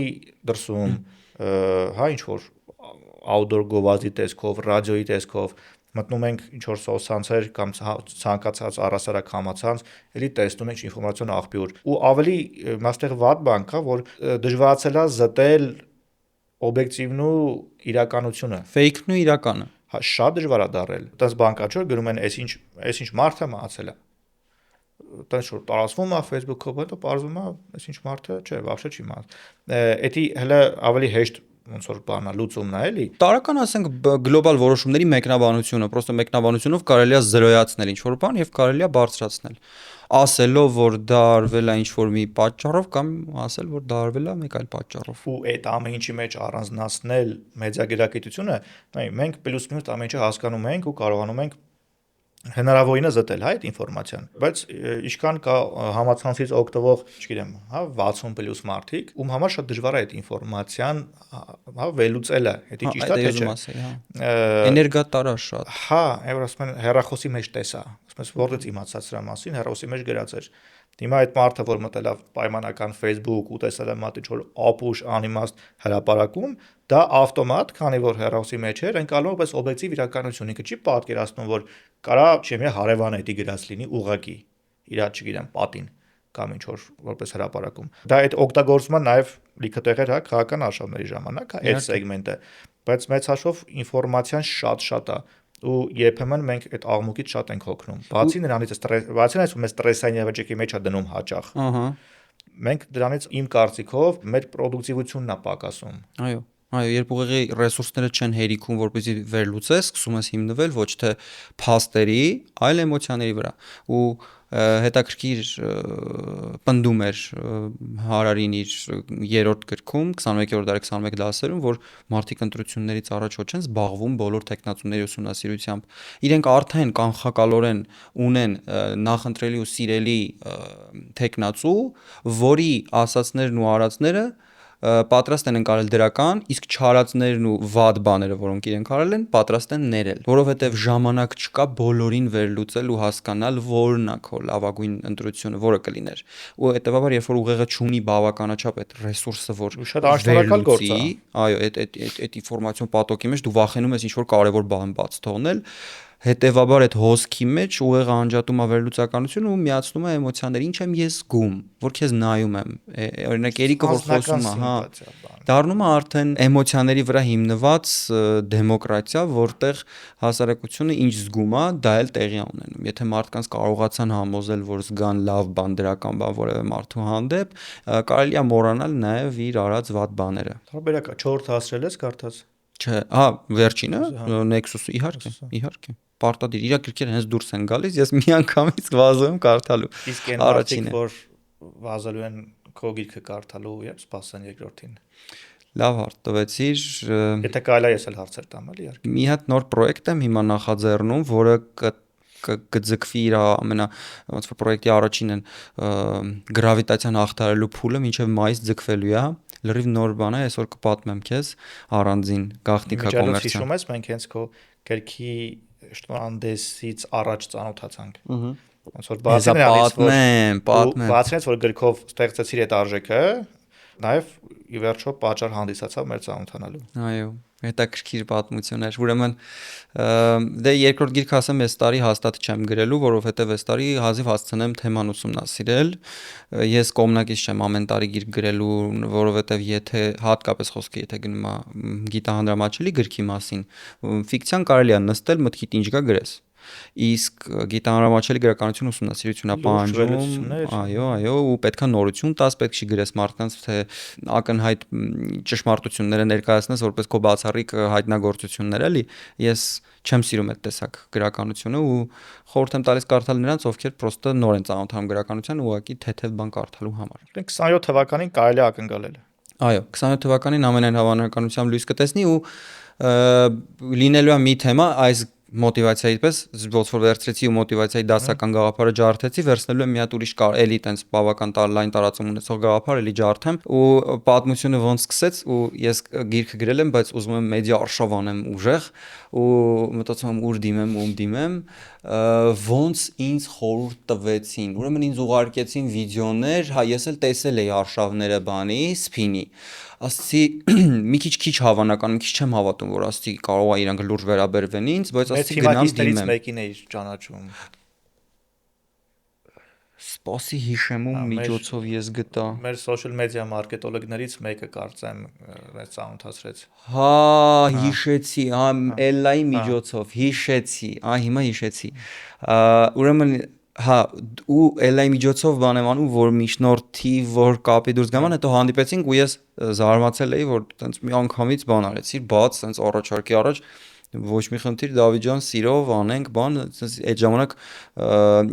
դրսում, ինչ-որ outdoor գովազդի տեսքով, ռադիոյի տեսքով մտնում ենք ինչ-որ սոցցանցեր կամ ցանկացած առասարակ համացանց, էլի տեսնում ենք ինֆորմացիոն աղբյուր ու ավելի այստեղ վատ բան կա, որ դժվարացել է զտել օբյեկտիվն ու իրականությունը, ֆեյքն ու իրականը։ Շատ դժվար է դարել։ Այդպես բան կա, չէ՞, գրում են, այսինչ մարդը մահացել է։ Այդպես որ տարածվում է Facebook-ով, հետո պարզվում է, այսինչ մարդը, չէ, вообще չի մահացել։ Էդի հələ ավելի հեշտ ոնց որ բանա լուծումն է, էլի։ Տարական ասենք գլոբալ որոշումների մեկնաբանությունը, պրոստը մեկնաբանությունով կարելի է զրոյացնել ինչ-որ բան եւ կարելի է բարձրացնել։ Ասելով, որ դա արվել է ինչ-որ մի պատճառով կամ ասել, որ դա արվել է մեկ այլ պատճառով։ Ու այդ ամեն ինչի մեջ առանձնացնել մեդիագիտությունը, մենք պլյուս մինուս ամեն ինչը հասկանում ենք ու կարողանում ենք հնարավորինս զտել այդ ինֆորմացիան, բայց ինչքան կա համացանցից օգտվող, չգիտեմ, 60+ մարդիկ, ում համար շատ դժվար է այդ ինֆորմացիան, վերլուծելը, դա ճիշտ է թե չէ։ Էներգատարաշ շատ։ Որ ասում են հեռախոսի մեջ տեսա, ասում ես որտե՞ց իմացած սրա մասին, հեռախոսի մեջ գրած էր։ Հիմա այդ մարդը, որ մտել է պայմանական Facebook ու տեսել է մատ ինչ-որ ապուշ անիմաստ հրապարակում, դա ավտոմատ, քանի որ հեռախոսի մեջ էր, ընկալում պես օբյեկտիվ իրականություն, ինքը չի պատկերացնում, որ կարա չեմի հարևան էդի գրած լինի ուղակի, իրա չգիտեմ, պատին կամ ինչ-որ որպես հրապարակում։ Դա այդ օգտագործումը նաև լիքը տեղեր քաղաքական արշավների ժամանակ, այդ սեգմենտը, բայց մեծ հաշվով ինֆորմացիան շատ է ու երբեմն մենք այդ աղմուկից շատ ենք հոգնում։ Բացի նրանից, մեզ ստրեսային ավիճակի մեջ է դնում հաճախ։ Մենք դրանից իմ կարծիքով մեր պրոդուկտիվությունն է պակասում։ Այո, երբ ուղեղի ռեսուրսները չեն հերիքում, որպեսզի վերլուծես, սկսում ես հիմնվել ոչ թե փաստերի, այլ էմոցիաների վրա։ Ու հետաքրքիր պնդում էր Հարարին իր 3-րդ գրքում 21-րդ դարի 21 դասերում, որ մարդիկ ընտրություններից առաջ ոչ են զբաղվում բոլոր տեխնացուների ուսումնասիրությամբ։ Իրենք արդեն կանխակալորեն ունեն նախընտրելի ու սիրելի տեխնացու, որի ասածներն ու արածները պատրաստ են ընկալել դրական, իսկ չարածներն ու վատ բաները, որոնք իրենք արել են, պատրաստ են ներել, որովհետև ժամանակ չկա բոլորին վերլուծել ու հասկանալ որն է քո լավագույն ընտրությունը, որը կլիներ։ Ու հետեւաբար, երբ որ ուղեղը չունի բավականաչափ այդ ռեսուրսը, որ շատ աշտարակալ գործ է։ Այո, այդ ինֆորմացիոն պատոկի մեջ դու վախենում ես ինչ-որ կարևոր բան բաց թողնել, հետեւաբար այդ հոսքի մեջ ուղեղը անջատում է վերլուծականություն ու միացնում է էմոցիաներ, ինչ եմ ես զգում, որ քեզ նայում եմ, օրինակ Երիկը որ խոսում է, դառնում է արդեն էմոցիաների վրա հիմնված դեմոկրատիա, որտեղ հասարակությունը ինչ զգում է, դա էլ տեղի է ունենում։ Եթե մարդկանց կարողացան համոզել, որ զգան լավ բան, դրական բան որևէ մարդու հանդեպ, կարելի է մոռանալ նաև իր արած վատ բաները։ Տարբերակ է, 4 հասրել ես կարդաց։ Չէ, վերջինը Nexus-ը իհարկե։ Պարտադիր իր գրքերը հենց դուրս են գալիս, ես մի անգամից վազում եմ կարդալու։ Իսկ այն մարդիկ, որ վազելու են քո գիրքը կարդալու, երբ սպասեն երկրորդին։ Լավ հարց տվեցիր։ Եթե կարելի է ես էլ հարցեր տամ, էլի իհարկե։ Մի հատ նոր պրոյեկտ եմ հիմա նախաձեռնում, որը կձգվի իր ոնց որ պրոյեկտի առաջին են գրավիտացիան հաղթահարելու փուլը մինչև մայիս ձգվելու է։ Լրիվ նոր բան է, այսօր կպատմեմ քեզ առանձին գաղտնիքա կոմերցիա։ Հիշում ես, մենք հենց քո գրքի շտանդեսից առաջ ծանոթացանք։ Ոնց որ բացրեց, որ գրքով ստեղծեցիր այդ արժեքը, նաև ի վերջո պատճառ հանդիսացավ մեր ծանոթանալու։ Այո, հետաքրքիր պատմություն էր։ Ուրեմն դե երկրորդ գիրքը ասեմ այս տարի հաստատ չեմ գրելու, որովհետև այս տարի հազիվ հասցնեմ թեման ուսումնասիրել։ Ես կողմնակից չեմ ամեն տարի գիրք գրելու, որովհետև եթե հատկապես խոսքը եթե գնում է գիտահանդրամատչելի գրքի մասին, ֆիկցիան կարելի է նստել մտքիդ ինչ գա գրես։ Իսկ գիտահանդրամատչելի գրականություն ուսումնասիրություն է պահանջում, այո, ու պետքա նորություն տաս, պետք չի գրես մարդկանց թե ակնհայտ ճշմարտությունները ներկայացնես որպես քո բացառիկ հայտնագործություններ, էլի։ Ես չեմ սիրում այդ տեսակ գրականությունը ու խորհուրդ եմ տալիս կարդալ նրանց, ովքեր պրոստը նոր են ծանոթանում գրականության ու ուղղակի թեթև բան կարդալու համար։ 27 թվականին կարելի է ակնկալել։ Այո, 27 թվականին ամենայն հավանականությամբ լույս կտեսնի ու լինելու է մի թեմա այս մոտիվացիայի պես ոնց որ վերցրեցի ու մոտիվացիայի դասական գաղափարը ջարդեցի, վերցնելու եմ մի հատ ուրիշ էլի տենց բավական լայն տարածում ունեցող գաղափար էլի ջարդեմ ու պատմությունը ոնց սկսեց ու ես գիրքը գրել եմ, բայց ուզում եմ մեդիա արշավ անեմ ուժեղ ու մտածում եմ ուր դիմեմ, ոնց ինձ խորհուրդ տվեցին, ուրեմն ինձ ուղարկեցին վիդեոներ, ես էլ տեսել էի արշավները բանի, սփինի ասացի մի քիչ հավանական, մի քիչ չեմ հավատում, որ ասացի կարող է իրանք լուրջ վերաբերվեն ինձ, բայց ասացի գնամ դիմեմ։ Մեկին էի ճանաչում։ Սպասի հիշեմու միջոցով ես գտա։ Մեր social media մարքետոլոգներից մեկը կարծեմ մեզ ծանոթացրեց։ Հիշեցի, Էլլայի միջոցով, հիշեցի, հիմա հիշեցի։ Ուրեմն ու Էլլայի միջոցով բան եմ անում, որ միջնորդի, որ կապի դուրս գաման, հետո հանդիպեցինք ու ես զարմացել էի, որ տենց մի անգամից բան արեցի, բաց, տենց առաջարկի առաջ ոչ մի խնդիր Դավիթ ջան, սիրով անենք բան, այդ ժամանակ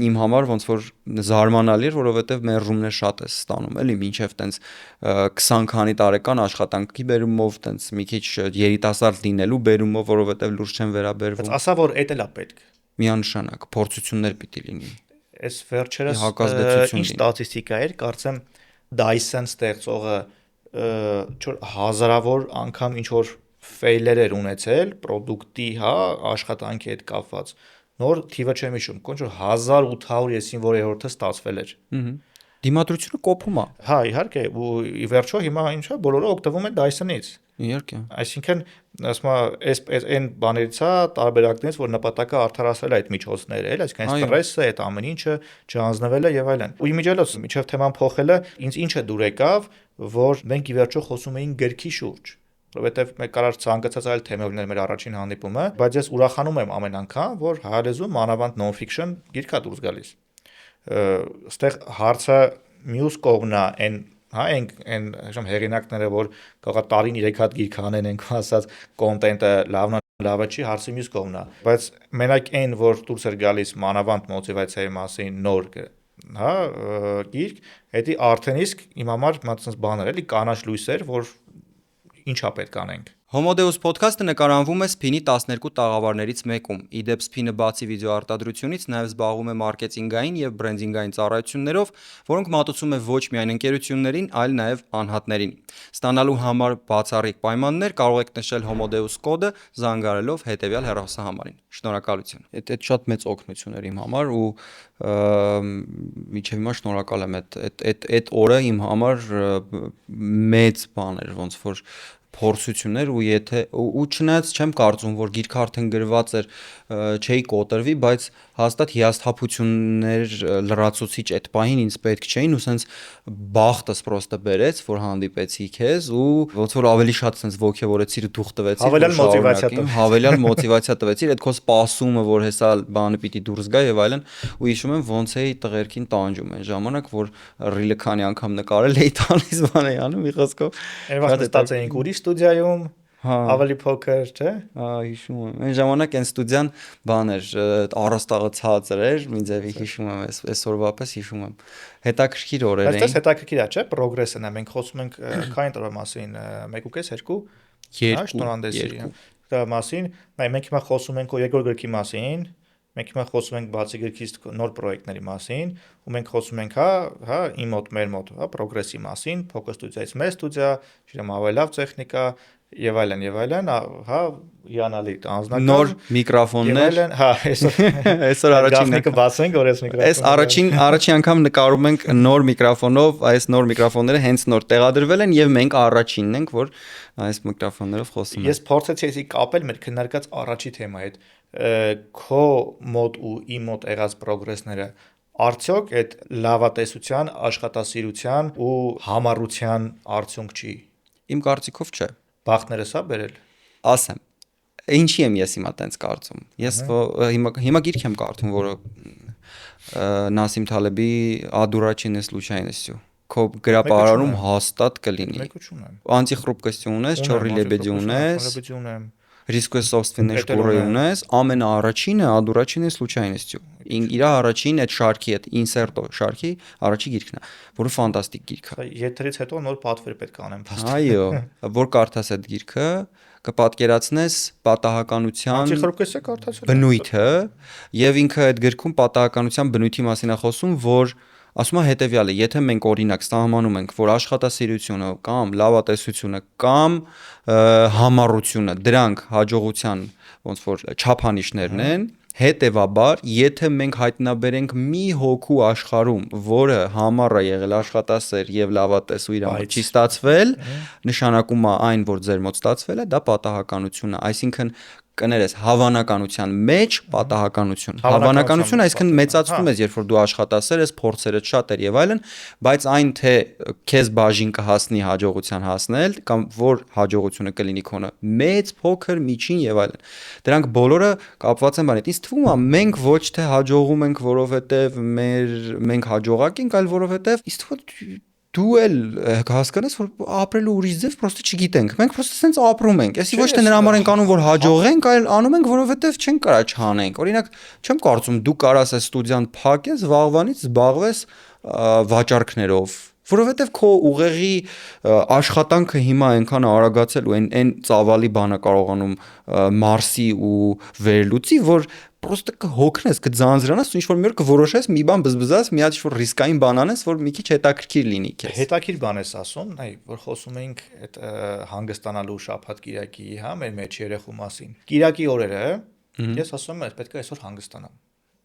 իմ համար ոնց որ զարմանալի էր, որովհետև մերժումներ շատ է ստանում, էլի, մինչև տենց 20 քանի տարեկան աշխատանքի բերումով, տենց մի քիչ երիտասարդ լինելու բերումով, որովհետև լուրջ չեն վերաբերվում։ Ասա որ էդ էլ է պետք։ Միանշանակ, փորձություններ պիտի լինի։ Այս վերջերս ինչ ստատիստիկա էր, կարծեմ Dyson ստեղծողը հազարավոր անգամ ինչ որ ֆեյլեր էր ունեցել պրոդուկտի, աշխատանքի հետ կապված։ Նոր թիվը չեմ հիշում, կոնչ 1800 եսին որերորդը ստացվել էր։ Դիմադրությունը կոփում է։ Իհարկե, ու ի վերջո հիմա ինչա բոլորը օգտվում են Dyson-ից։ Իհարկե։ Այսինքն, ասում եմ, այն բաներից է տարբերակներից, որ նպատակը արդարացնել այդ միջոցները, էլ, այսինքն ստրեսը, այդ ամեն ինչը չհանձնվելը եւ այլն։ Ու իմիջիալոց, միջև թեման փոխելը, ինձ ինչը դուր եկավ, որ մենք ի վերջո խոսում էինք գրքի շուրջ, որովհետեւ մեկ կարար ցանկացած այլ թեմով լինել մեր առաջին հանդիպումը, բայց ես ուրախանում եմ ամեն անգամ, որ հայալեզու մանավանդ non-fiction գիրք է դուրս գալիս։ Այստեղ հարցը մյուս կողմն է, այն հեղինակները, որ կարող է տարին 3 հատ գիրք անեն, են ասած կոնտենտը լավը չի, հարցի մյուս կողմն է, բայց մենակ այն, որ դուրս էր գալիս մանավանդ մոտիվացիայի մասին նոր գիրք, դա արդեն իսկ իմ համար մտածած բան էր, էլի կանաչ լույսեր, որ ինչա պետք անենք։ Homo Deus podcast-ը նկարահանվում է Spin-ի 12 տաղավարներից մեկում։ Իդեպ Spin-ը բացի վիդեոարտադրությունից նաև զբաղվում է մարքեթինգային եւ բրենդինգային ծառայություններով, որոնք մատուցում է ոչ միայն ընկերություններին, այլ նաև անհատներին։ Ստանալու համար բացառիկ պայմաններ կարող եք նշել Homo Deus կոդը զանգարելով հետևյալ հեռախոսահամարին։ Շնորհակալություն։ Այդ շատ մեծ օգնություն էր իմ համար ու միջև հիմա շնորհակալ եմ այդ օրը իմ համար մեծ բան էր, ոնց որ փորձություններ ու եթե ու չնայած չեմ կարծում որ գիրքը արդեն գրված էր չէի կոտրվի, բայց հաստատ հիասթափություններ լրացուցիչ այդ պահին ինձ պետք չէին ու սենց բախտս պրոստը բերեց որ հանդիպեցի քեզ ու ոնց որ ավելի շատ սենց ոգևորեցիր ու դուխ տվեցիր հավելյալ մոտիվացիա տվեցիր այդ քո սպասումը որ հեսա բանը պիտի դուրս գա եւ այլն ու հիշում եմ ոնց էի տղերքին տանջում այն ժամանակ որ ռիլը քանի անգամ նկարել էի տալիս բան էի անում մի խոսքով նստած էինք ուրիշ ստուդիայում Ավելի փոքր, չէ՞։ Հիշում եմ։ Այն ժամանակ այն ստուդիան բան էր, առաստաղը ցածր էր, մի ձևի հիշում եմ, այսօրվա պես հիշում եմ։ Հետաքրքիր օրեր Բայց դες էին։ հետաքրքիր է, չէ՞, պրոգրեսն է։ Մենք խոսում ենք քանի տարվա մասին, 1.5, 2, հա, շնորհանդեսի երկու։ դրա մասին։ Նայ, մենք հիմա խոսում ենք երկրորդ գրքի մասին, մենք հիմա խոսում ենք բացի գրքից նոր պրոյեկտների մասին, ու մենք խոսում ենք, հա, իմ մոտ, մեր մոտ, հա, պրոգրեսի մասին, փոքր ստուդիայից մեծ ստուդիա, չգիտեմ, ավելի լավ տեխնիկա, եւ այլն, հա, հիանալի անձնական Նոր եւ միկրոֆոններ։ այլն, հա, այսօր Այսօր առաջին գաղտնիքը բացենք, որ այս Այս միկրոֆոնը առաջին անգամ նկարում ենք նոր միկրոֆոնով, այս նոր միկրոֆոնները հենց նոր տեղադրվել են եւ մենք առաջինն ենք, որ այս միկրոֆոններով խոսում ենք։ Ես փորձեցի կապել մեր քննարկած առաջի թեմայի հետ, քո մոտ ու իմ մոտ եղած պրոգրեսները արդյոք այդ լավատեսության, աշխատասիրության ու համառության արդյունք չի։ Իմ կարծիքով չէ։ Բախտները սա բերել։ Ասեմ, ինչի եմ ես հիմա տենց կարծում։ Ես հիմա գիրք եմ կարդում, որը Նասիմ Թալեբի «Одураченный случайностью» քո գրապարանում հաստատ կլինի։ Մեկություն եմ։ Անտիխրուպկոստի ունես, չորի լեբեդի ունես, ունեմ։ Рискуя собственной шкурой ունես, ամենաառաջինը «Одураченный случайностью»։ Իր առաջին այդ շարքի այդ insert շարքի առաջի գիրքն է, որը ֆանտաստիկ գիրք է։ Եթերից հետո նոր պատվեր պետք է անեմ փաստորեն։ Այո, որ կարդաս այդ գիրքը, կպատկերացնես պատահականության Անտիխրուպկոստը կարդացել եմ։ բնույթը եւ ինքը այդ գրքում պատահականության բնույթի մասին է խոսում, որ ասում է հետեւյալը, եթե մենք օրինակ սահմանում ենք, որ աշխատասիրությունը կամ լավատեսությունը կամ համառությունը դրանք հաջողության ոնց որ չափանիշներն են, հետեւաբար, եթե մենք հայտնաբերենք մի հոգու աշխարհում, որը համառ է եղել աշխատասեր եւ լավատես ու իր համար չի ստացվել, նշանակում է այն, որ ձեր մոտ ստացվել է, դա պատահականություն է, այսինքն կներես հավանականության մեջ պատահականություն։ Հավանականությունը այսինքն մեծացնում ես, երբ որ դու աշխատասեր ես, փորձերդ շատ էր եւ այլն, բայց այն թե քեզ բաժին կհասնի հաջողության հասնել կամ որ հաջողությունը կլինի քոնը, մեծ, փոքր, միջին եւ այլն։ Դրանք բոլորը կապված են բանի։ Ինձ թվում է մենք ոչ թե հաջողում ենք, որովհետեւ մենք հաջողակ ենք, այլ որովհետեւ ինձ թվում է դու էլ հասկանաս, որ ապրելու ուրիշ ձև պրոստը չգիտենք։ Մենք պրոստը սենց ապրում ենք։ Այսի ոչ թե նրա համար ենք անում, որ հաջողենք, այլ անում ենք, որովհետև չենք կարա չանենք։ Օրինակ, չեմ կարծում դու կարաս այս ստուդիան փակես, վաղվանից զբաղվես վաճառքներով, որովհետև քո ուղեղի աշխատանքը հիմա այնքան արագացել ու այն ծավալի բանը կարողանում մարսի ու վերլուծի, որ պրոստը կհոգնես, կձանձրանաս ու ինչ-որ մի օր կորոշես մի բան բզբզաս, մի հատ ինչ-որ ռիսկային բան անես, որ մի քիչ հետաքրքիր լինի քեզ։ Հետաքրքիր բան ես ասում, նայ, որ խոսում ենք այդ հանգստանալու շաբաթ կիրակի, հա, մեր մեջ երեխու մասին։ Կիրակի օրերը ես ասում եմ, պետք է այսօր հանգստանամ։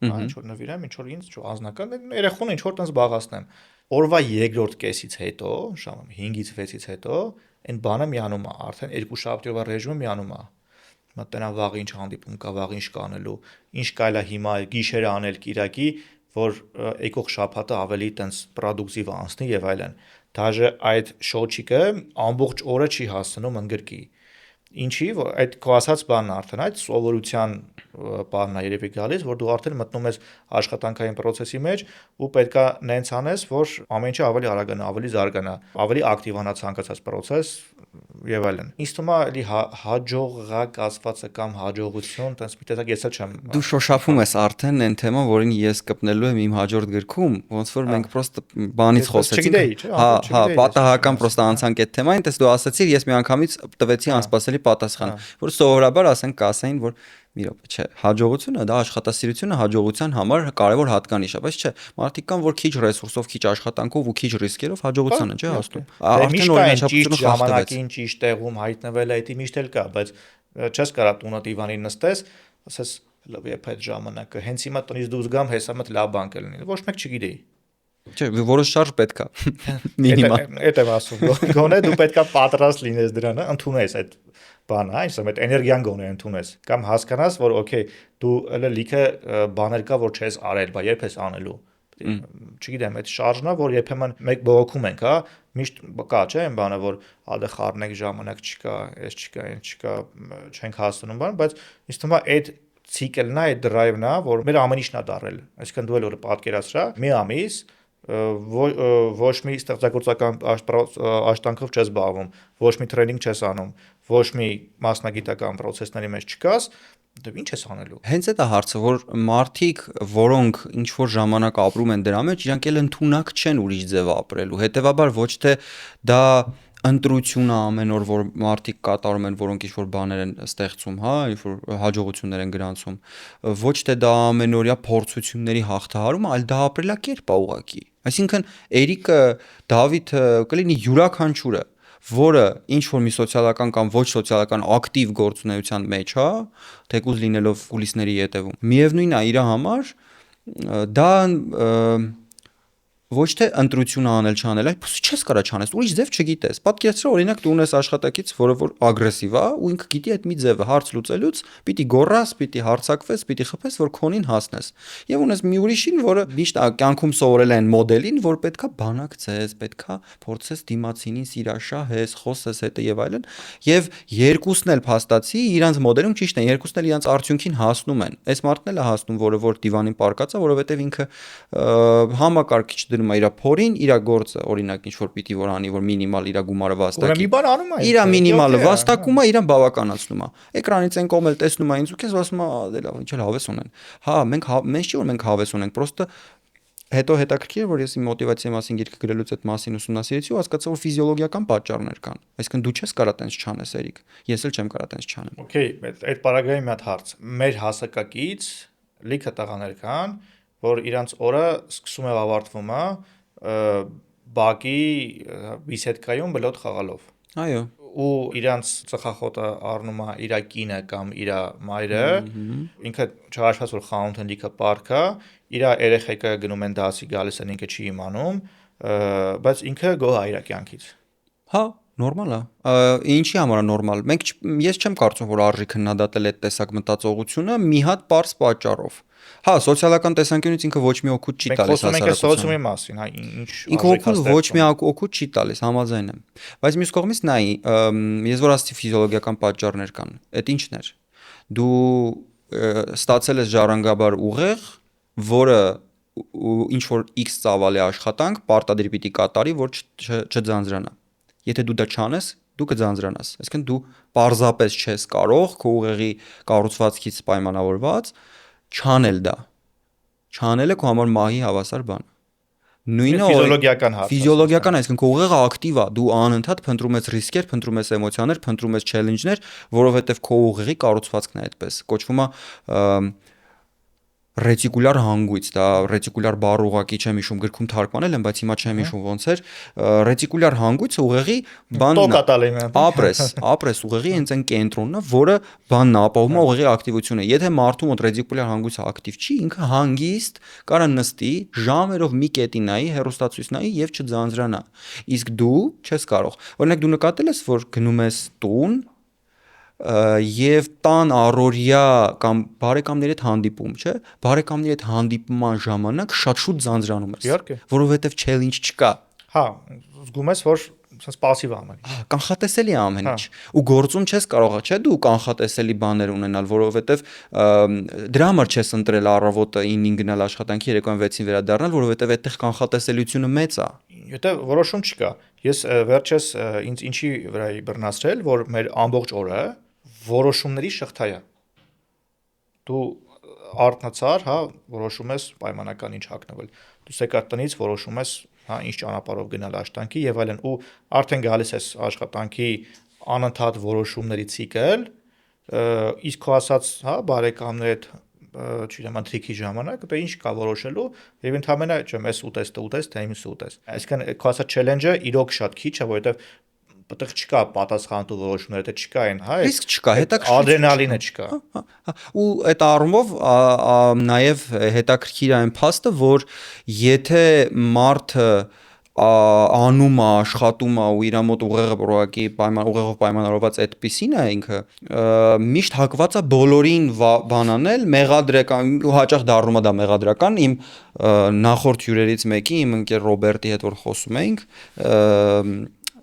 Հա, ինչ որ նվիրեմ, ինչ որ ինձ անձնական երեխուն ինչ որ տենց զբաղացնեմ։ Օրվա երկրորդ կեսից հետո, ժամը 5-ից 6-ից հետո, այն բանը միանում է, արդեն 2 շաբաթյա ռեժիմը միանում է։ Հիմա տնան վաղ ինչ հանդիպում կա, վաղ ինչ կանելու, ինչ կարելի է հիմա գիշերը անել կիրակի, որ եկող շաբաթը ավելի տենց պրոդուկտիվ անցնի եւ այլն։ Դաժե այդ շոուչիկը ամբողջ օրը չի հասնում ընդգրկի։ Ինչի, որ այդ քո ասած բանն արդեն այդ սովորության բանն է երևի գալիս, որ դու արդեն մտնում ես աշխատանքային process-ի մեջ ու պետքա նենց անես, որ ամեն ինչը ավելի արագանա, ավելի զարգանա, ավելի ակտիվանա ցանկացած process եւ այլն։ Ինձ թվում է էլի հաջողակացվածը կամ հաջողություն, տենց մի տեսակ ես էլ չեմ։ Դու շոշափում ես արդեն այն թեման, որին ես կպնելու եմ իմ հաջորդ գրքում, ոնց որ մենք պրոստը բանից խոսեցինք։ Հա, պատահական պրոստը անցանք այդ թեմային, տես դու ասացիր, ես միանգամից տվեցի անսպասելի պատասխան, որ սովորաբար ասենք կասեին, որ մի րոպե, չէ, հաջողությունը դա աշխատասիրությունը հաջողության համար կարևոր հատկանիշ է, բայց չէ, մարդիկ կան, որ քիչ ռեսուրսով, քիչ աշխատանքով ու քիչ ռիսկերով հաջողության են, չէ, հասնում։ Արդեն օրինաչափությունը ժամանակին ճիշտ տեղում հայտնվել է, դա միշտ էլ կա, բայց չես կարա տունը դիվանին նստես, ասես լավ է այդ ժամանակը, հենց հիմա տնից դուրս գամ, հեսա մտ լավ բան կլինի։ Ոչ մեկ չգիտեի։ Չէ, որոշ շարժ պետք է։ Մինիմալ։ Այդ եմ ասում, գոնե դու պետքա պատրաստ լինես դրան, ընդունես այդ բանը, այսինքն այդ էներգիան գոնե ընդունես, կամ հասկանաս, որ օքեյ, դու elə լիքը բաներ կա, որ չես արել, բա երբ ես անելու։ Չգիտեմ, այդ շարժն է, որ երբեմն մեկ բողոքում ենք, հա, միշտ կա, չէ՞, այն բանը, որ ադե խառնեք ժամանակ չկա, այս չկա, այն չկա, չենք հասնում բան, բայց ինձ թվում է այդ ցիկլն է, այդ դրայվն է, որ մեր ամեն ինչն է դարել։ Այսինքն դու էլ որ պատկերացրա, մի ամիս ոչ մի ստեղծագործական աշխատանքով չես զբաղվում, ոչ մի տրեյնինգ չես անում, ոչ մի մասնագիտական process-ների մեջ չկաս, դե ինչ ես անելու։ Հենց այդ է հարցը, որ մարդիկ, որոնք ինչ որ ժամանակ ապրում են դրա մեջ, իրանք էլ ընդունակ չեն ուրիշ ձև ապրելու։ Հետևաբար ոչ թե դա ընտրությունը ամեն օր, որ մարդիկ կատարում են, որոնք ինչ որ բաներ են ստեղծում, հա, ինչ որ հաջողություններ են գրանցում, ոչ թե դա ամենօրյա փորձությունների հաղթահարումը, այլ դա ապրելակերպ է ուղղակի։ Այսինքն Էրիկը, Դավիթը կլինի յուրաքանչյուրը, որը ինչ որ մի սոցիալական կամ ոչ սոցիալական ակտիվ գործունեության մեջ է, թեկուզ լինելով կուլիսների ետևում։ Միևնույնն է իր համար դա ոչ թե ընտրությունը անել չանել, այլ փոստի չես կարա չանես, ուրիշ ձև չգիտես։ Պատկերացրու օրինակ դու ունես աշխատակից, որը որ ագրեսիվ է, ու ինքը գիտի այդ մի ձևը հարց լուծելուց պիտի գոռաս, պիտի հարցակվես, պիտի խփես, որ քոնին հասնես։ Եվ ունես մի ուրիշին, որը միշտ կյանքում սովորել է այն մոդելին, որ պետքա բանակցես, պետքա փորձես դիմացինին սիրաշահես, խոսես հետը եւ այլն, եւ երկուսն էլ փաստացի իրանց մոդելում ճիշտ են, երկուսն էլ իրանց արդյունքին հասնում են։ Այս մարդն էլ է հասնում, որը որ դիվանին պարկած է, որովհետեւ ինքը համակարգիչ դնում է իր փորին, իր գործը, օրինակ ինչ որ պիտի որ անի, որ մինիմալ իր գումարը վաստակի։ Մի բան անում է։ Իր մինիմալը վաստակում է, իրան բավականացնում է։ Էկրանից են կողմել տեսնում է ինձ ու քեզ ասում է, դե լավ, ինչ էլ հավես ունեն։ Հա, մենք չի որ մենք հավես ունենք, պրոստը հետո հետաքրքիր է որ ես իմ մոտիվացիայի մասին գիրքը գրելուց այդ մասին ուսումնասիրեցի ու հասկացա որ ֆիզիոլոգիական պատճառներ կան։ Այսինքն դու չես կարա տենց չանես Էրիկ։ Ես էլ չեմ կարա տենց չանեմ։ Okay, այդ պարագայի մի հատ հարց։ Մեր հասակակից լիքը տղաներ կան, որ իրանց օրը սկսում է ավարտվում է բակի բիսեդկայում բլոտ խաղալով։ Այո։ Ու իրանց ծխախոտը առնում է իր կինը կամ իր մայրը, ինքը չհաշված որ խանութն լիքը պարկ է, իր երեխեքը գնում են դասի գալիս են ինքը չի իմանում, բայց ինքը գոհ է իր կյանքից։ Հա, նորմալ է։ Ինչի համար է նորմալ։ Ես չեմ կարծում որ արժի քննադատել այդ տեսակ մտածողությունը մի հատ པարզ պատճառով։ Հա, սոցիալական տեսանկյունից ինքը ոչ մի օգուտ չի տալիս հասարակությանը։ Մենք խոսում ենք սոցիալի մասին, հա, ինչ ինքը ոչ մի օգուտ չի տալիս, համաձայն եմ։ Բայց մյուս կողմից նայ, ես որ ասացի ֆիզիոլոգիական պատճառներ կան։ Այդ ի՞նչն էր։ Դու ստացել ես ժառանգաբար ուղեղ, որը ինչ որ X ծավալի աշխատանք պարտադիր պիտի կատարի, որ չձանձրանա։ Եթե դու դա չանես, դու կձանձրանաս։ Այսինքն դու պարզապես չես կարող քո ուղեղի կառուցվածքից պայմանավորված չանել դա։ Չանելը քո համար մահի հավասար բան։ Նույնը ֆիզիոլոգիական հարց։ Ֆիզիոլոգիական, այսինքն քո ուղեղը ակտիվ է, դու անընդհատ փնտրում ես ռիսկեր, փնտրում ես էմոցիաներ, փնտրում ես չելենջներ, որովհետև քո ուղեղի կառուցվածքն է այդպես։ Կոչվում է ռետիկուլար հանգույց, դա ռետիկուլար բառը ուղղակի չեմ հիշում գրքում թարգմանել եմ, բայց հիմա չեմ հիշում ոնց էր։ Ռետիկուլար հանգույցը ուղեղի բանն է։ Ապրես ուղեղի հենց այն կենտրոնն է, որը բանն ապահովում է ուղեղի ակտիվությունը։ Եթե մարդու մոտ ռետիկուլար հանգույցը ակտիվ չի, ինքը հանգիստ կարա նստի, ժամերով մի կետի նայի, հեռուստացույց նայի եւ չձանձրանա։ Իսկ դու չես կարող։ Օրինակ դու նկատել ես, որ գնում ես տուն եւ տան առօրյա կամ բարեկամների հետ հանդիպում, չէ՞։ Բարեկամների հետ հանդիպման ժամանակ շատ շուտ ձանձրանում ես։ Իհարկե։ Որովհետեւ challenge չկա։ Հա, զգում ես որ sense пассив ամեն ինչ։ Կանխատեսելի է ամեն ինչ։ Ու գործում չես կարող, չէ՞, դու կանխատեսելի բաներ ունենալ, որովհետեւ դրա համար չես ընտրել առավոտը 9-ին գնալ աշխատանքի, երեկոյան 6-ին վերադառնալ, որովհետեւ այդտեղ կանխատեսելիությունը մեծ է։ Եթե որոշում չկա։ Ես վերջերս ինձ ինչի վրա էի բռնացրել, որ մեր ամբողջ օրը որոշումների շղթա է։ Դու արտնացար, հա, որոշում ես պայմանական ինչ հագնվել։ Դու եկա տնից որոշում ես, հա, ինչ ճանապարհով գնալ աշխատանքի եւ այլն, ու արդեն գալիս ես աշխատանքի անընդհատ որոշումների ցիկլ, իսկ քո ասած, հա, բարեկամների հետ չգիտեմ, ընթրիքի ժամանակ, դա ինչ կա որոշելու եւ ընդհանրապես չեմ, ես ուտես, թե իմս ուտես։ Այսինքն քո ասած challenge-ը իրոք շատ քիչ է, որովհետեւ պետք չկա պատասխանատու որոշումներ, դա չկա այն, հա, ռիսկ չկա, ադրենալինը չկա։ Ու այդ առումով նաև հետաքրքիր է այն փաստը, որ եթե մարդը անում է, աշխատում է ու իր մոտ ուղեղը որակի ուղեղով պայմանավորված այդպիսին է ինքը, միշտ հակված է բոլորին բանանել, մեղադրական ու հաճախ դառնում է դա մեղադրական։ Իմ նախորդ հյուրերից մեկի, իմ ընկեր Ռոբերտի հետ որ խոսում էինք,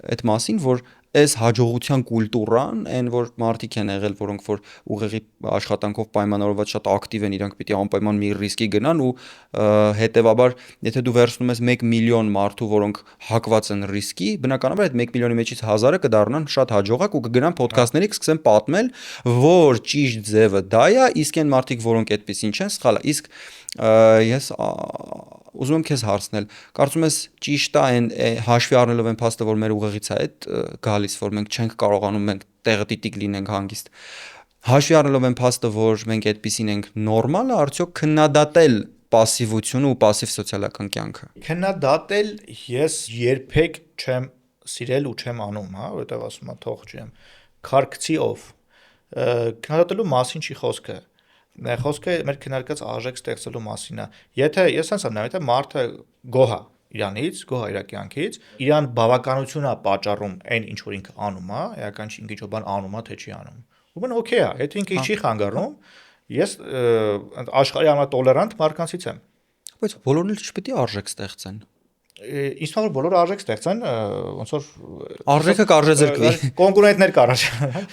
այդ մասին, որ այս հաջողության կուլտուրան, այն որ մարդիկ են եղել, որոնք որ ուղեղի աշխատանքով պայմանավորված շատ ակտիվ են, իրանք պիտի անպայման մի ռիսկի գնան ու հետեւաբար, եթե դու վերցնում ես 1 միլիոն մարդու, որոնք հակված են ռիսկի, բնականաբար այդ 1 միլիոնի մեջից 1000-ը կդառնան շատ հաջողակ ու կգնան ոդքասթների կսկսեն պատմել, որ ճիշտ ձևը դա է, իսկ այն մարդիկ, որոնք այդպեսին չեն, սխալ է։ Իսկ ես ուզում եմ քեզ հարցնել, կարծում ես ճիշտ է այն հաշվի առնելով այն փաստը, որ մեր ուղեղից է այդ գալիս, որ մենք չենք կարողանում մենք տեղը տիտիկ լինենք հանգիստ։ Հաշվի առնելով այն փաստը, որ մենք այդպեսին ենք, նորմալ է արդյոք քննադատել պասիվությունը ու պասիվ սոցիալական կյանքը։ Քննադատել ես երբեք չեմ սիրել ու չեմ անում, հա, որովհետև ասում եմ թող չեմ։ Քարկցի ով։ Քննադատելու մասին չի խոսքը։ Խոսքը մեր քննարկած արժեք ստեղծելու մասին է։ Եթե ես sense եմ նայում, եթե մարդը գոհ է իրանից, գոհ է իր կյանքից, իրան բավականություն է պատճառում այն ինչ որ ինքը անում է, էական ինչ որ բան անում է, թե չի անում։ Ուրեմն օքեյ է, եթե ինքը չի խանգարում, ես աշխարհի ամենատոլերանտ մարդկանցից եմ։ Բայց բոլորն էլ չպետք է արժեք ստեղծեն։ Իսկ որ բոլորը արժեք ստեղծեն, ոնց որ արժեքը կարժեզրկվի։ Կոնկուրենտներ կարաշ։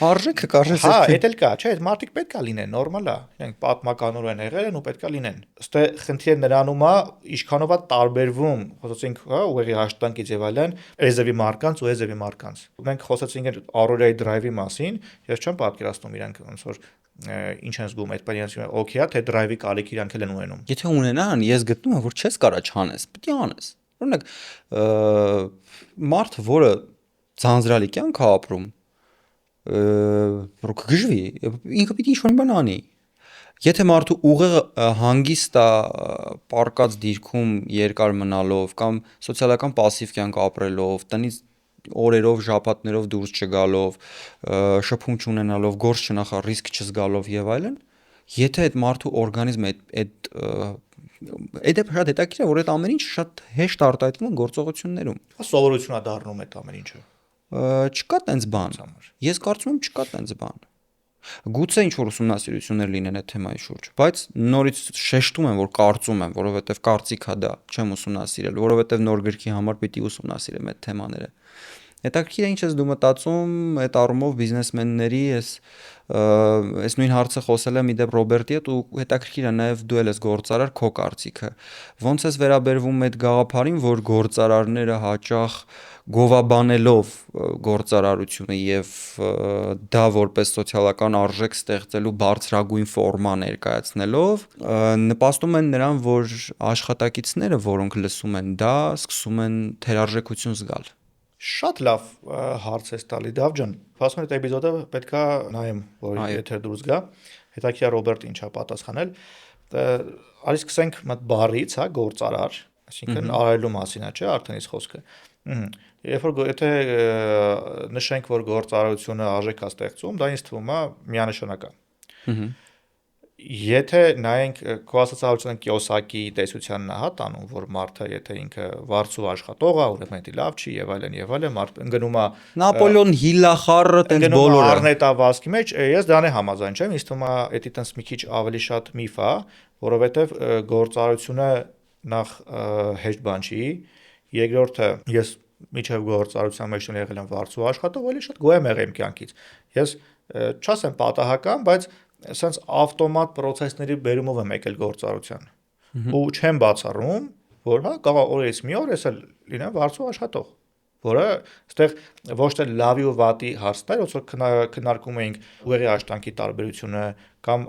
Արժեքը Հա, կարժեզրկվի։ դա էլ կա, չէ, այդ մարդիկ պետք է լինեն, նորմալ է։ Իրենք պատմականորեն եղել են ու պետք է լինեն։ Ստե խնդիրը նրանում է, ինչքանով է տարբերվում, խոսեցինք, հա, ուղեղի աշխատանքից եւ այլն, էզևի մարկանց ու էզևի մարկանց։ Մենք խոսեցինք այդ Aurora-ի drive-ի մասին, ես չեմ պատկերացնում իրանք ոնց որ ինչ են զգում այդ բանը, օքեյ է, թե drive-ի կարիք իրանք էլ են ունենում։ Եթե ունենան, ես գտնում եմ, որ չես կարա չանես, պետք է անես։ Օրինակ, մարդ, որը ձանձրալի կյանք է ապրում, որ կգժվի, ինքը պիտի ինչ-որ մի բան անի։ Եթե մարդու ուղեղը հանգիստ է պարկած դիրքում երկար մնալով կամ սոցիալական պասիվ կյանք ապրելով, տնից օրերով, շաբաթներով դուրս չգալով, շփում չունենալով, գործ չնախա ռիսկ չզգալով եւ այլն, եթե այդ մարդու օրգանիզմը այդ շատ հետաքրքիր է, որ այդ ամեն ինչ շատ հեշտ արտահայտվում է գործողություններում։ Սովորություն է դառնում այդ ամեն ինչը։ Չկա տենց բան։ Ես կարծում եմ չկա տենց բան։ Գուցե ինչ որ ուսումնասիրություններ լինեն այդ թեմայի շուրջ, բայց նորից շեշտում եմ, որ կարծում եմ, որովհետև կարծիքա դա չեմ ուսումնասիրել, որովհետև նոր գրքի համար պիտի ուսումնասիրեմ այդ թեմաները։ Հետաքրքիր է ինչ ես դու մտածում այդ առումով բիզնեսմենների, այս նույն հարցը խոսել եմ իդեպ Ռոբերտի հետ ու հետաքրքիր է նաև դու ես գործարար քո կարծիքը։ Ոնց ես վերաբերվում այդ գաղափարին, որ գործարարները հաճախ գովաբանելով գործարարությունը եւ դա որպես սոցիալական արժեք ստեղծելու բարձրագույն ֆորմա ներկայացնելով նպաստում են նրան, որ աշխատակիցները, որոնք լսում են դա, սկսում են թերարժեքություն զգալ։ Շատ լավ հարց է տալի Դավջան։ Ասում եմ այդ էպիզոդը պետքա նայեմ, որ եթե դուրս գա։ Հետաքրքիր Ռոբերտ ինչա պատասխանել։ Արի սկսենք մտ բառից, հա, գործարար, այսինքն արարելու մասին է, չէ, արդեն իսկ խոսքը։ Երբ որ եթե նշենք, որ գործարարությունը արժեք է ստեղծում, դա ինձ թվում է միանշանակ է։ Եթե նայենք քո ասոցիացիան Կիոսակի տեսությանն է հա տանում, որ մարդը եթե ինքը վարձու աշխատող է, ուրեմն դա լավ չի եւ այլն, մարդ ընկնում է Նապոլեոն Հիլախարը տենց բոլորը արնետավազքի մեջ, ես դրան համաձայն չեմ, ինձ թվում է դա տենց մի քիչ ավելի շատ միֆ է, որովհետեւ գործարարությունը նախ հեշտ բան չի, երկրորդը ես միջև գործարարության մեջ եղել եմ վարձու աշխատող, էլի շատ գոհ եմ եղել իմ կյանքից։ Ես չասեմ պատահական, բայց sense ավտոմատ process-ների բերումով եմ եկել գործարարության։ Ու չեմ բացառում, որ հա կարող օրից մի օր ես էլ լինեմ վարձու աշխատող, որը այստեղ ոչ թե լավի ու վատի հարցն է, ոնց որ քննարկում էինք ուղեղի աշխատանքի տարբերությունը կամ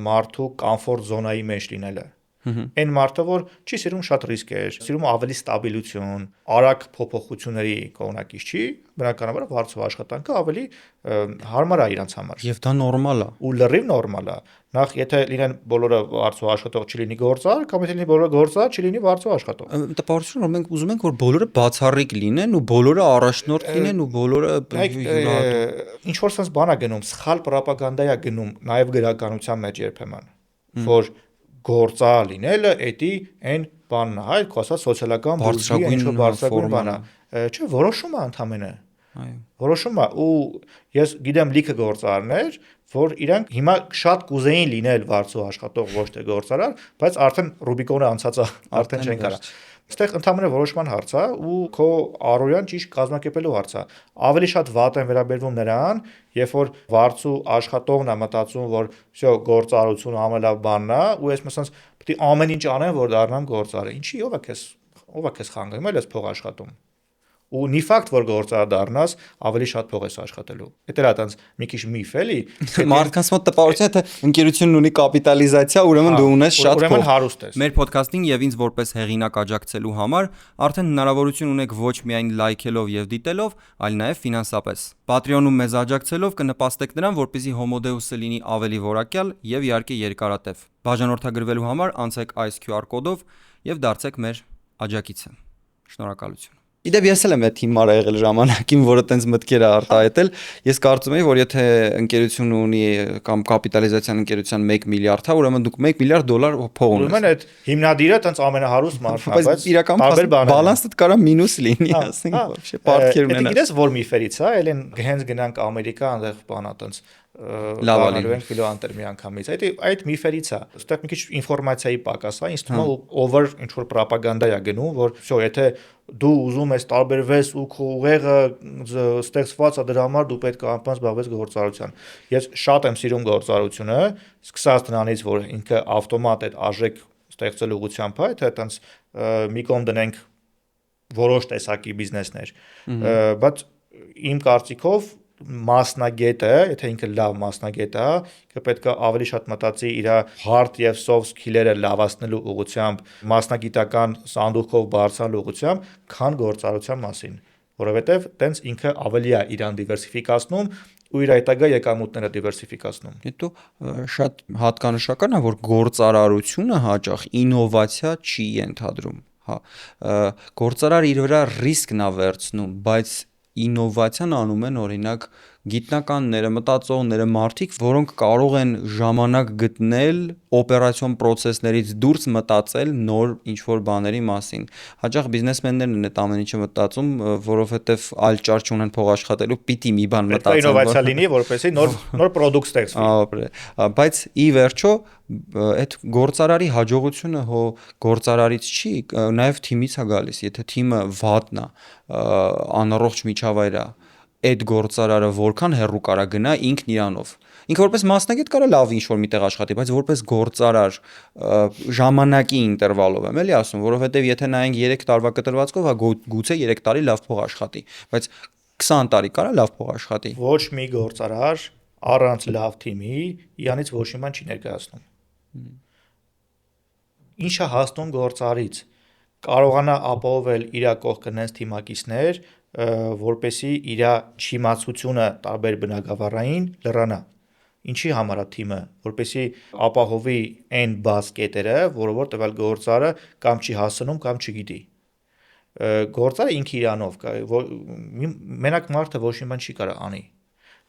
մարդու կոմֆորտ զոնայի մեջ լինելը։ Այն մարդը, որ չի սիրում շատ ռիսկեր, սիրում ավելի ստաբիլություն, արագ փոփոխությունների կողմնակից չի, բնականաբար վարձու աշխատանքը ավելի հարմար է իրանց համար։ Եվ դա նորմալ է։ Ու լրիվ նորմալ է։ Նախ եթե լինեն բոլորը վարձու աշխատող չլինի գործարար, կամ եթե լինի բոլորը գործարար, չլինի վարձու աշխատող։ Տպավորություն, որ մենք ուզում ենք, որ բոլորը բացառիկ լինեն ու բոլորը առաջնորդ լինեն ու բոլորը ինչ որ sense բան է գնում, սխալ ռոպագանդա է գնում նաև գրականության մեջ երբեմն, որ գործարար լինելը էդի այն բանն է, հայ, քո ասած սոցիալական բուրժուի ինչ որ բարձրագույն բան է։ Չէ, որոշում է ընդամենը։ Այո։ Որոշում է ու ես գիտեմ լիքը գործարարներ, որ իրանք հիմա շատ կուզեին լինել վարձու աշխատող ոչ թե գործարար, բայց արդեն Ռուբիկոնը անցած է, արդեն չեն կարա։ Այստեղ ընդհանրապես որոշման հարց է ու քո առօրյան ճիշտ կազմակերպելու հարց է։ Ավելի շատ վատ են վերաբերվում նրան, երբ որ վարձու աշխատողն է մտածում, որ всё գործարարությունը ամենալավ բանն է, ու ես məsած պետք է ամեն ինչ անեմ, որ դառնամ գործարար։ Ինչի ով է քեզ խանգարում, էլ ես փող աշխատում։ Ու նի ֆակտ որ գործարար դառնաս, ավելի շատ փող ես աշխատելու։ Դա էլ է տենց մի քիչ միֆ էլի։ Մարդկանց մոտ տպավորություն է, թե ընկերությունն ունի կապիտալիզացիա, ուրեմն դու ունես շատ փող։ Ուրեմն հարուստ ես։ Մեր ոդքասթին եւ ինձ որպես հեղինակ աջակցելու համար արդեն հնարավորություն ունեք ոչ միայն լայքելով եւ դիտելով, այլ նաեւ ֆինանսապես։ Patreon-ում մեզ աջակցելով կնպաստեք նրան, որպեսզի Homodeus-ը լինի ավելի որակյալ եւ իհարկե երկարատև։ Բաժանորդագրվելու համար անցեք այս QR կոդով եւ դարձեք մեր աջակիցը։ Շնորհակալություն։ Իդեպ ես էլ եմ այդ հիմարը եղել ժամանակին, որը տենց մտքեր է արտահայտել։ Ես կարծում եմ, որ եթե ընկերությունը ունի կամ կապիտալիզացիան ընկերության 1 միլիարդ է, ուրեմն դուք 1 միլիարդ դոլար փող ունես։ Ուրեմն այդ հիմնադիրը տենց ամենահարուստ մարդն է, բայց իրական բալանսը կարա մինուս լինի, ասենք, вообще պարտքեր ունենա։ Գիտես որ միֆերից է, ելեն հենց գնանք Ամերիկա, այնտեղ բանա տենց լավալու ենք ֆիլոանտեր մի անգամից։ Այդ միֆերից է։ Այստեղ մի քիչ ինֆորմացիայի պակաս է, ինձ թվում է over ինչ որ ռոպագանդա է գնում, որ всё, եթե դու ուզում ես տարբերվես ու քո ուղեղը ստեղծված է դրա համար դու պետք է անպայման զբաղվես գործարարության։ Ես շատ եմ սիրում գործարարությունը, սկսած դրանից, որ ինքը ավտոմատ այդ արժեք ստեղծելու ուղղությամբ է, թե այտենց մի կողմ դնենք որոշ տեսակի բիզնեսներ, բայց իմ կարծիքով մասնագետը, եթե ինքը լավ մասնագետ է, ինքը պետք է ավելի շատ մտածի իր hard եւ soft skill-երը լավացնելու ուղղությամբ, մասնագիտական սանդուղքով բարձրանալու ուղղությամբ, քան գործարարության մասին, որովհետեւ տենց ինքը ավելի է իրան դիվերսիֆիկացնում ու իր հետագա եկամուտները դիվերսիֆիկացնում։ Հետո շատ հատկանշական է, որ գործարարությունը հաճախ ինովացիա չի ենթադրում, հա։ Գործարարը իր վրա ռիսկն է վերցնում, բայց ինովացիան անում են օրինակ գիտնականները, մտածողները, մարդիկ, որոնք կարող են ժամանակ գտնել օպերացիոն process-ներից դուրս մտածել նոր ինչ-որ բաների մասին։ Հաճախ բիզնեսմեններն են այդ ամեն ինչը մտածում, որովհետև այլ ճար չունեն փող աշխատելու, պիտի մի բան մտածեն։ Ինովացիա լինի, որպեսզի նոր product ստեղծվի։ Բայց ի վերջո այդ գործարարի հաջողությունը հո գործարարից չի, նաև թիմից է գալիս։ Եթե թիմը վատն է, անառողջ միջավայր է, այդ գործարարը որքան հեռու կարա գնա ինքն իրանով։ Ինքը որպես մասնագետ կարա լավ ինչ-որ միտեղ աշխատի, բայց որպես գործարար ժամանակի ինտերվալով եմ էլի ասում, որովհետև եթե նայենք 3 տարվա կտրվածքով, գուցե 3 տարի լավ փող աշխատի, բայց 20 տարի կարա լավ փող աշխատի։ Ոչ մի գործարար առանց լավ թիմի իրանից ոչ մի բան չի ներկայացնում։ Ինչը հասնում գործարարից կարողանա ապահովել իր կողքը նենց թիմակիցներ, որպեսի իր չիմացությունը տարբեր բնագավառային լրանա։ Ինչի համար է թիմը, որպեսի ապահովի այն բաց կետերը, որը որ տվյալ գործարարը կամ չի հասնում կամ չգիտի։ Գործարարը ինքը իրանով կա, մենակ մարդը ոչ մի բան չի կարող անի։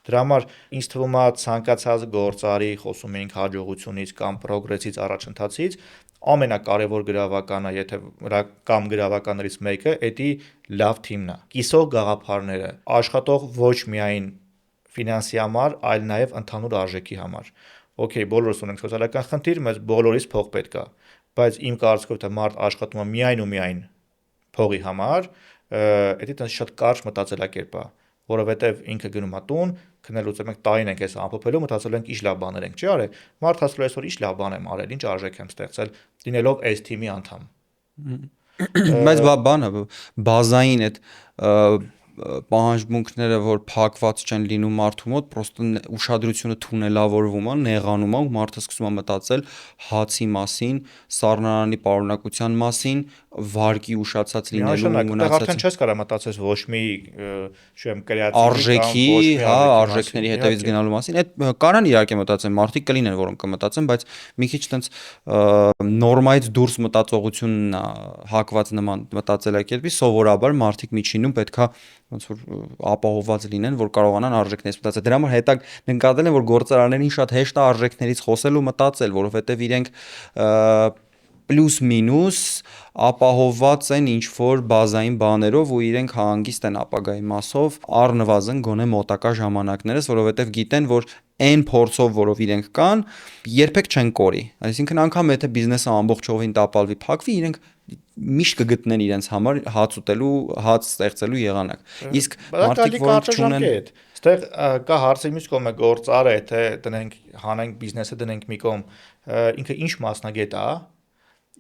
Դրա համար ինձ թվում է ցանկացած գործարարի խոսում ենք հաջողությունից կամ պրոգրեսից առաջընթացից ամենակարևոր գրավականը, եթե կամ գրավականներից մեկը, դա լավ թիմն է։ Կիսող գաղափարները, աշխատող ոչ միայն ֆինանսի համար, այլ նաև ընդհանուր արժեքի համար։ Okay, բոլորս ունենք սոցիալական խնդիր, մեզ բոլորիս փող պետք է, բայց իմ կարծիքով թե մարդ աշխատում է միայն ու միայն փողի համար, դա տես շատ կարճ մտածելակերպ է, որովհետև ինքը գնում է տուն, քնելուց մենք տարին ենք այս ամփոփելու, մտածել ենք ինչ լավ բաներ ենք չի արել, մարդ հասել է այսօր ինչ լավ բան եմ արել, ինչ արժեք եմ ստեղծել, լինելով այս թիմի անդամ։ Բայց բանը բազային այդ պահանջմունքները, որ փակված չեն լինում մարդու մոտ, պրոստը ուշադրությունը թունելավորվում է, նեղանում է ու մարդը սկսում է մտածել հացի մասին, սառնարանի պարունակության մասին, վարկի ուշացած լինելու մնացած։ Արդեն չես կարող մտածես ոչ մի, չեմ կրեատիվ արժեքի, հա, արժեքների հետևից գնալու մասին։ Այդ կարան իհարկե մտածեն, մարդիկ կլինեն, որոնք կմտածեն, բայց մի քիչ տենց նորմայից դուրս մտածողությունն է հակված նման մտածելակերպի, սովորաբար մարդիկ միջինում պետքա ոնց որ ապահովված լինեն, որ կարողանան արժեքներից մտածել։ Դրա համար հետագ նկատել են, որ գործարարներին շատ հեշտ է արժեքներից խոսել ու մտածել, որովհետև իրենք պլյուս մինուս ապահովված են ինչ որ բազային բաներով ու իրենք հանգիստ են ապագայի մասով առնվազն գոնե մոտակա ժամանակներս, որովհետև գիտեն, որ այն փորձով, որով իրենք կան, երբեք չեն կորի։ Այսինքն անգամ եթե բիզնեսը ամբողջովին տապալվի, փակվի, իրենք միշտ կգտնեն իրենց համար հաց ուտելու, հաց ստեղծելու եղանակ։ Իսկ մարդիկ, որոնք չունեն Այստեղ կա հարցի մյուս կողմը գործարը, թե դնենք հանենք բիզնեսը դնենք մի կողմ, ինքը ինչ մասնագետ է,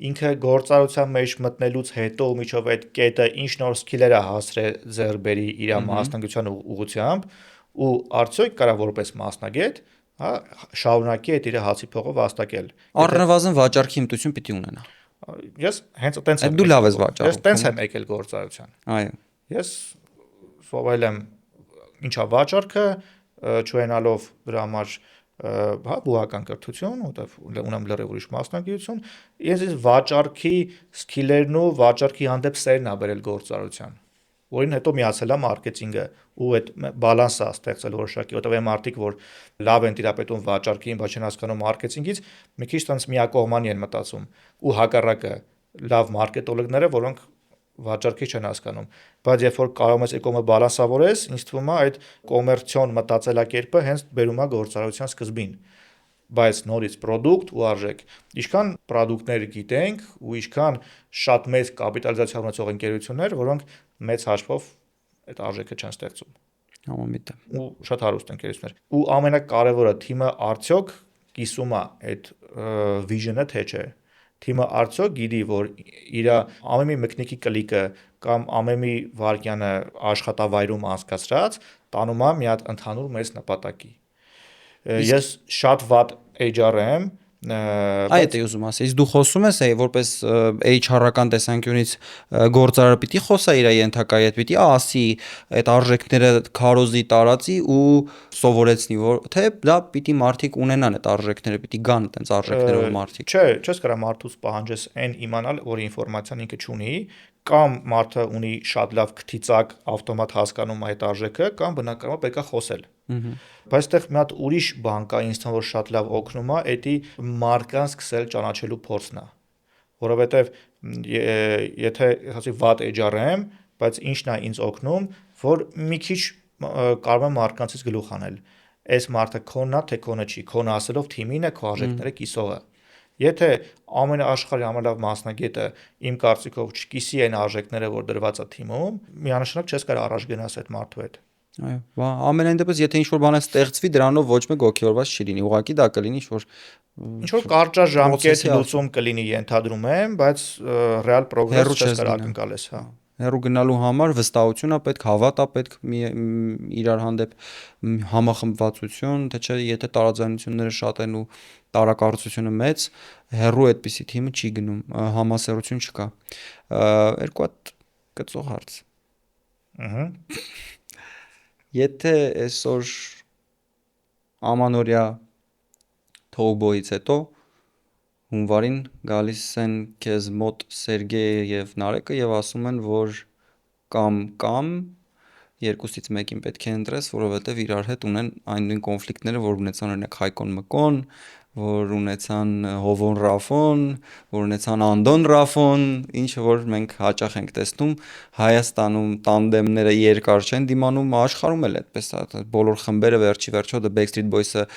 ինքը գործարության մեջ մտնելուց հետո միջով այդ կետը ինչ նոր սկիլեր է հասրել ձեռք բերի իր մասնագիտության ուղղությամբ ու արդյոք կարա որպես մասնագետ, հա, շարունակի այդ իր հացի փողը վաստակել։ Առնվազն վաճառքի հմտություն պիտի ունենա։ Ես հենց այտենց եմ։ Դու լավ ես վաճառում։ Ես տենց եմ եկել գործարության։ Այո։ Ես սովորել եմ ինչա վաճառքը, չունենալով դրա համար հա բուհական կրթություն, որտեղ ունեմ լրիվ ուրիշ մասնագիտություն, ես վաճառքի սկիլերն ու վաճառքի հանդեպ սերն ա բերել գործարության, որին հետո միացել է մարքեթինգը ու այդ բալանսը ստեղծել որոշակի, որտեղ այն մարդիկ, որ լավ են տիրապետում վաճառքին, բայց չեն հասկանում մարքեթինգից, մի քիչ տենց միակողմանի են մտածում ու հակառակը լավ մարքետոլոգները, որոնք վաճառքի չեն հասկանում, բայց երբ որ կարող ես եկոմը բալանսավորես, ինձ թվում է այդ կոմերցիոն մտածելակերպը հենց բերում է գործարարության սկզբին, բայց նորից product ու արժեք, ինչքան product-ներ գիտենք ու ինչքան շատ մեծ կապիտալիզացիա ունեցող ընկերություններ, որոնք մեծ հաշվով այդ արժեքը չեն ստեղծում։ Համամիտ է։ Ու շատ հարուստ ընկերություններ։ Ու ամենակարևորը թիմը արդյոք կիսում է այդ vision-ը թե չէ։ Թիմը արդյոք գիտի, որ իր ամեն մի մկնիկի կլիկը կամ ամեն մի վարքյանը աշխատավայրում անցկացրած տանում է մի հատ ընդհանուր մեծ նպատակի։ Ես շատ վատ HR եմ, Այդ է ուզում ասել։ Իսկ դու խոսում ես որպես HR-ական տեսանկյունից գործարարը պիտի խոսա իր ենթակայի հետ, պիտի ասի այդ արժեքները քարոզի տարածի ու սովորեցնի, որ թե դա պիտի մարդիկ ունենան այդ արժեքները, պիտի գան այդպես արժեքներով մարդիկ։ Չէ, չես կարա մարդուց պահանջես այն իմանալ, որ ինֆորմացիան ինքը չունի, կամ մարդը ունի շատ լավ քթիծակ ավտոմատ հասկանում այդ արժեքը, կամ բնականաբար պետք է խոսել։ Բայց այդտեղ մի հատ ուրիշ բան կա, ինձ թվում որ շատ լավ օգնում է, էդի մարդկանց սկսել ճանաչելու փորձն է։ Որովհետև եթե ասի վատ HR եմ, բայց ինչն է ինձ օգնում, որ մի քիչ կարող եմ մարդկանցից գլուխ անել։ Այս մարդը քոնն է, թե քոնը չի, քոնը ասելով թիմին է, քո արժեքները կիսողը։ Եթե ամենաաշխարհի ամենալավ մասնագետը իմ կարծիքով չկիսի այն արժեքները, որ դրված է թիմում, միանշանակ չես կարող առաջ գնաս այդ մարդու հետ։ Այո, ամենայն դեպս եթե ինչ-որ բան ստեղծվի, դրանով ոչ մեկ ոգևորված չի լինի։ Ուղղակի դա կլինի ինչ-որ կարճաժամկետ լուծում կլինի, ենթադրում եմ, բայց ռեալ պրոգրես չես կարող ակնկալես, հա։ Հեռու գնալու համար վստահություն է պետք, հավատ է պետք իրար հանդեպ, համախմբվածություն, թե չէ, եթե տարաձայնությունները շատ են ու տարակառուցությունը մեծ, հեռու այդպիսի թիմը չի գնում, համասեռություն չկա։ Երկու հատ կծող հարց։ Եթե այսօր ամանորյա թողբոյից հետո հունվարին գալիս են քեզ մոտ Սերգեյը եւ Նարեկը եւ ասում են, որ կամ երկուսից մեկին պետք է ընտրես, որովհետեւ իրար հետ ունեն այն նույն կոնֆլիկտները, որ ունեցան օրինակ Հայկոն Մկոն, որ ունեցան Հովոն Ռաֆոն, որ ունեցան Անդոն Ռաֆոն, ինչը որ մենք հաճախ ենք տեսնում Հայաստանում տանդեմները երկար չեն դիմանում, աշխարհում էլ այդպես է, բոլոր խմբերը վերջի վերջո The Backstreet Boys-ը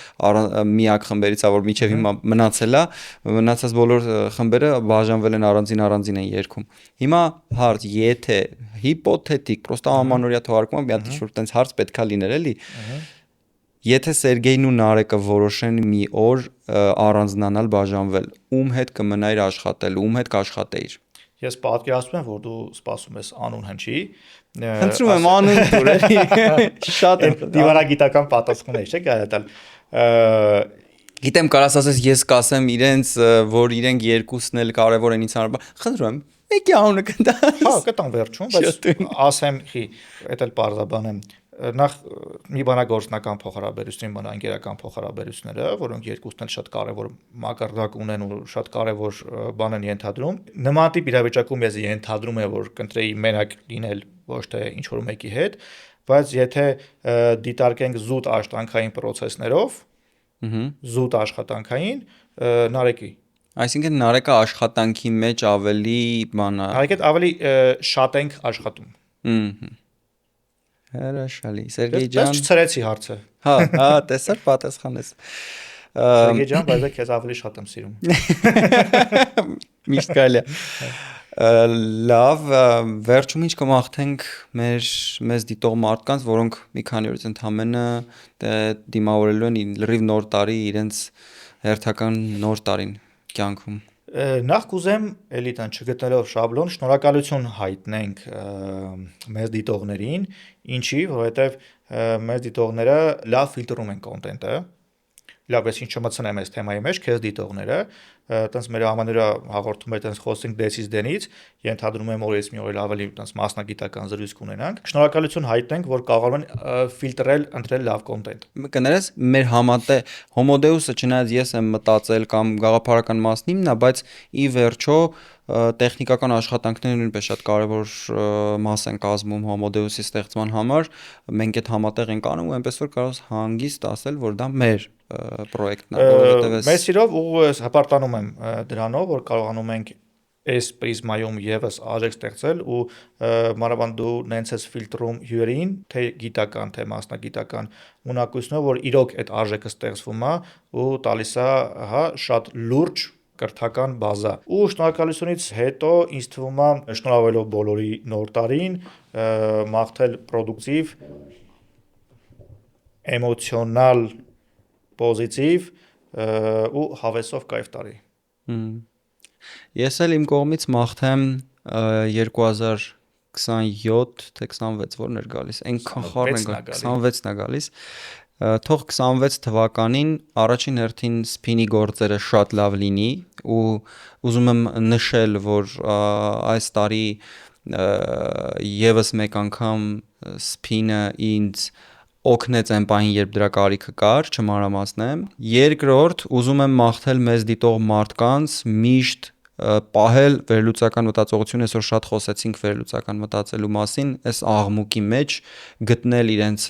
միակ խմբերից է, որ միջև հիմա մնացել է, մնացած բոլոր խմբերը բաժանվել են առանձին են երգում։ Հիմա հարց, եթե հիպոթետիկ, պրոստը ամանորյա թողարկումը մի հատ ինչ-որ տենց հարց պետքա լիներ էլի։ Եթե Սերգեյն ու Նարեկը որոշեն մի օր առանձնանալ, բաժանվել, ում հետ կմնայիր աշխատել, ում հետ կաշխատեիր։ Ես պատկերացնում եմ, որ դու սպասում ես անուն հնչի։ Խնդրում եմ անուն տուր էլի։ Շատ եմ դիվանագիտական պատասխաններ չէ՞ կարա տալ։ Գիտեմ կարաս ասես ես կասեմ իրենց, որ իրենք երկուսն էլ կարևոր են ինձ համար։ Խնդրում եմ, մեկի անունը կտա։ Հա, կտամ վերջում, բայց ասեմ, էդ էլ պարզաբան եմ։ Նախ մի բանա գործնական փոխհարաբերությունների, բանա ընկերական փոխհարաբերությունները, որոնք երկուսն էլ շատ կարևոր մակարդակ ունեն ու շատ կարևոր բան են ենթադրում։ Նման տիպ իրավիճակում ես ենթադրում եմ, որ կընտրեի մենակ լինել, ոչ թե ինչ որ մեկի հետ, բայց եթե դիտարկենք զուտ աշխատանքային process-ներով, զուտ աշխատանքային Նարեկի։ Այսինքն Նարեկը աշխատանքի մեջ ավելի բանա։ Հայկետ ավելի շատ ենք աշխատում։ Հրաշալի։ Սերգեյ Ես ջան։ չցրեցի հարցը։ Հա, տեսար պատասխանես։ Սերգեյ ջան, բայց ես քեզ ավելի շատ եմ սիրում։ Միշտ կարելի է։ Լավ, վերջում ինչ կմաղթենք մեզ դիտող մարդկանց, որոնք մի քանի օրից ընդամենը դիմավորելու են լրիվ նոր տարի իրենց հերթական նոր տարին կյանքում։ Նախ կուզեմ էլի տան չգտնելով շաբլոն, շնորհակալություն հայտնենք մեզ դիտողներին, ինչի, որովհետև մեզ դիտողները լավ ֆիլտրում են կոնտենտը։ Լավ, ես ինչ չմցնեմ այս թեմայի մեջ, քեզ դիտողները, տենց մեր ամաներա հաղորդում է տենց խոսենք դեսից դենից, ենթադրում եմ որ ես մի օր ավելի տենց մասնագիտական զրույց կունենանք։ Շնորհակալություն հայտնենք, որ կարողանում են ֆիլտրել, ընտրել լավ կոնտենտ։ Կներես մեր համատե Homodeus-ը չնայած ես եմ մտածել կամ գաղափարական մասն իմն է, բայց ի վերջո տեխնիկական աշխատանքները նույնպես շատ կարևոր մաս են կազմում Homodeus-ի ստեղծման համար։ Մենք այդ համատեղ ենք անում ու այնպես որ կարող ես հանգիստ ասել, որ դա մեր պրոյեկտն է, որովհետև Մեծ սիրով ու հպարտանում եմ դրանով, որ կարողանում ենք այս պրիզմայում եւս արժեք ստեղծել ու մանավանդ դու նենց ես ֆիլտրում հյուրին, թե գիտական, թե մասնագիտական ունակությունով, որ իրոք այդ արժեքը ստեղծվում է ու տալիս է, հա, շատ լուրջ կրթական բազա։ Ու շնորհակալությունից հետո ինձ թվում է շնորհավորելով բոլորի նոր տարին, մաղթել պրոդուկտիվ, էմոցիոնալ, պոզիտիվ ու հավեսով կայֆ տարի։ Ես էլ իմ կողմից մաղթեմ 2027 թե 26 որն էր գալիս, այնքան խառն է 26-ն է գալիս։ Թող 26 թվականին առաջին հերթին սփինի գործերը շատ լավ լինի ու ուզում եմ նշել, որ այս տարի եւս մեկ անգամ սփինը ինձ օգնեց այն պահին, երբ դրա կարիքը կար, չմանրամասնեմ։ Երկրորդ, ուզում եմ մաղթել մեզ դիտող մարդկանց միշտ պահել վերլուծական մտածողություն, այսօր շատ խոսեցինք վերլուծական մտածելու մասին, այս աղմուկի մեջ գտնել իրենց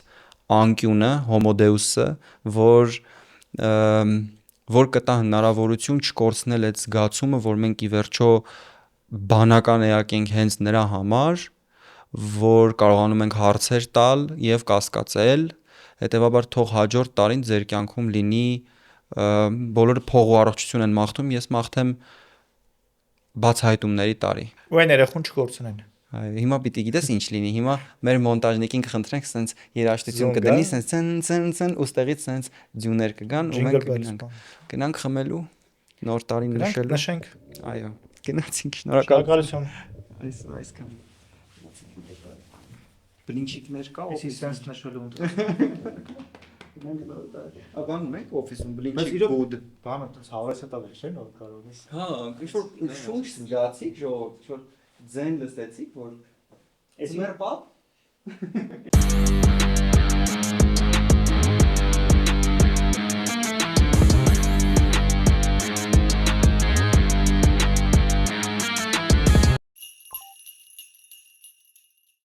անկյունը, Homodeus-ը, որ կտա հնարավորություն չկորցնել այդ զգացումը, որ մենք ի վերջո բանական էակ ենք հենց նրա համար, որ կարողանում ենք հարցեր տալ եւ կասկածել, հետեւաբար թող հաջորդ տարին ձեր կյանքում լինի բոլորը փող ու առողջություն են մաղթում, ես մաղթեմ բացահայտումների տարի։ Ու այն երախուն չկորցնեն։ Այո, հիմա պիտի գիտես ինչ լինի, հիմա մեր մոնտաժնիկին կխնդրենք սենց երաժշտություն կդնի, սենց ցն ու ստեղից սենց ձյուներ կգան ու մենք գնանք խմելու նոր տարին նշելու։ Նշենք։ Այո, գնացինք, շնորհակալություն։ Այսքան։ Բլինչիկներ կա, Իսկ սենց նշելու։ Աբան մենք օֆիսում բլինչիկ ֆուդ Բանը տես հավես է տալիս, չէ՞, նոր կարող ես։ Հա, ինչ-որ շունչ զգացիք, ինչ-որ ձեն լսեցիք, որ Էսմեր պապ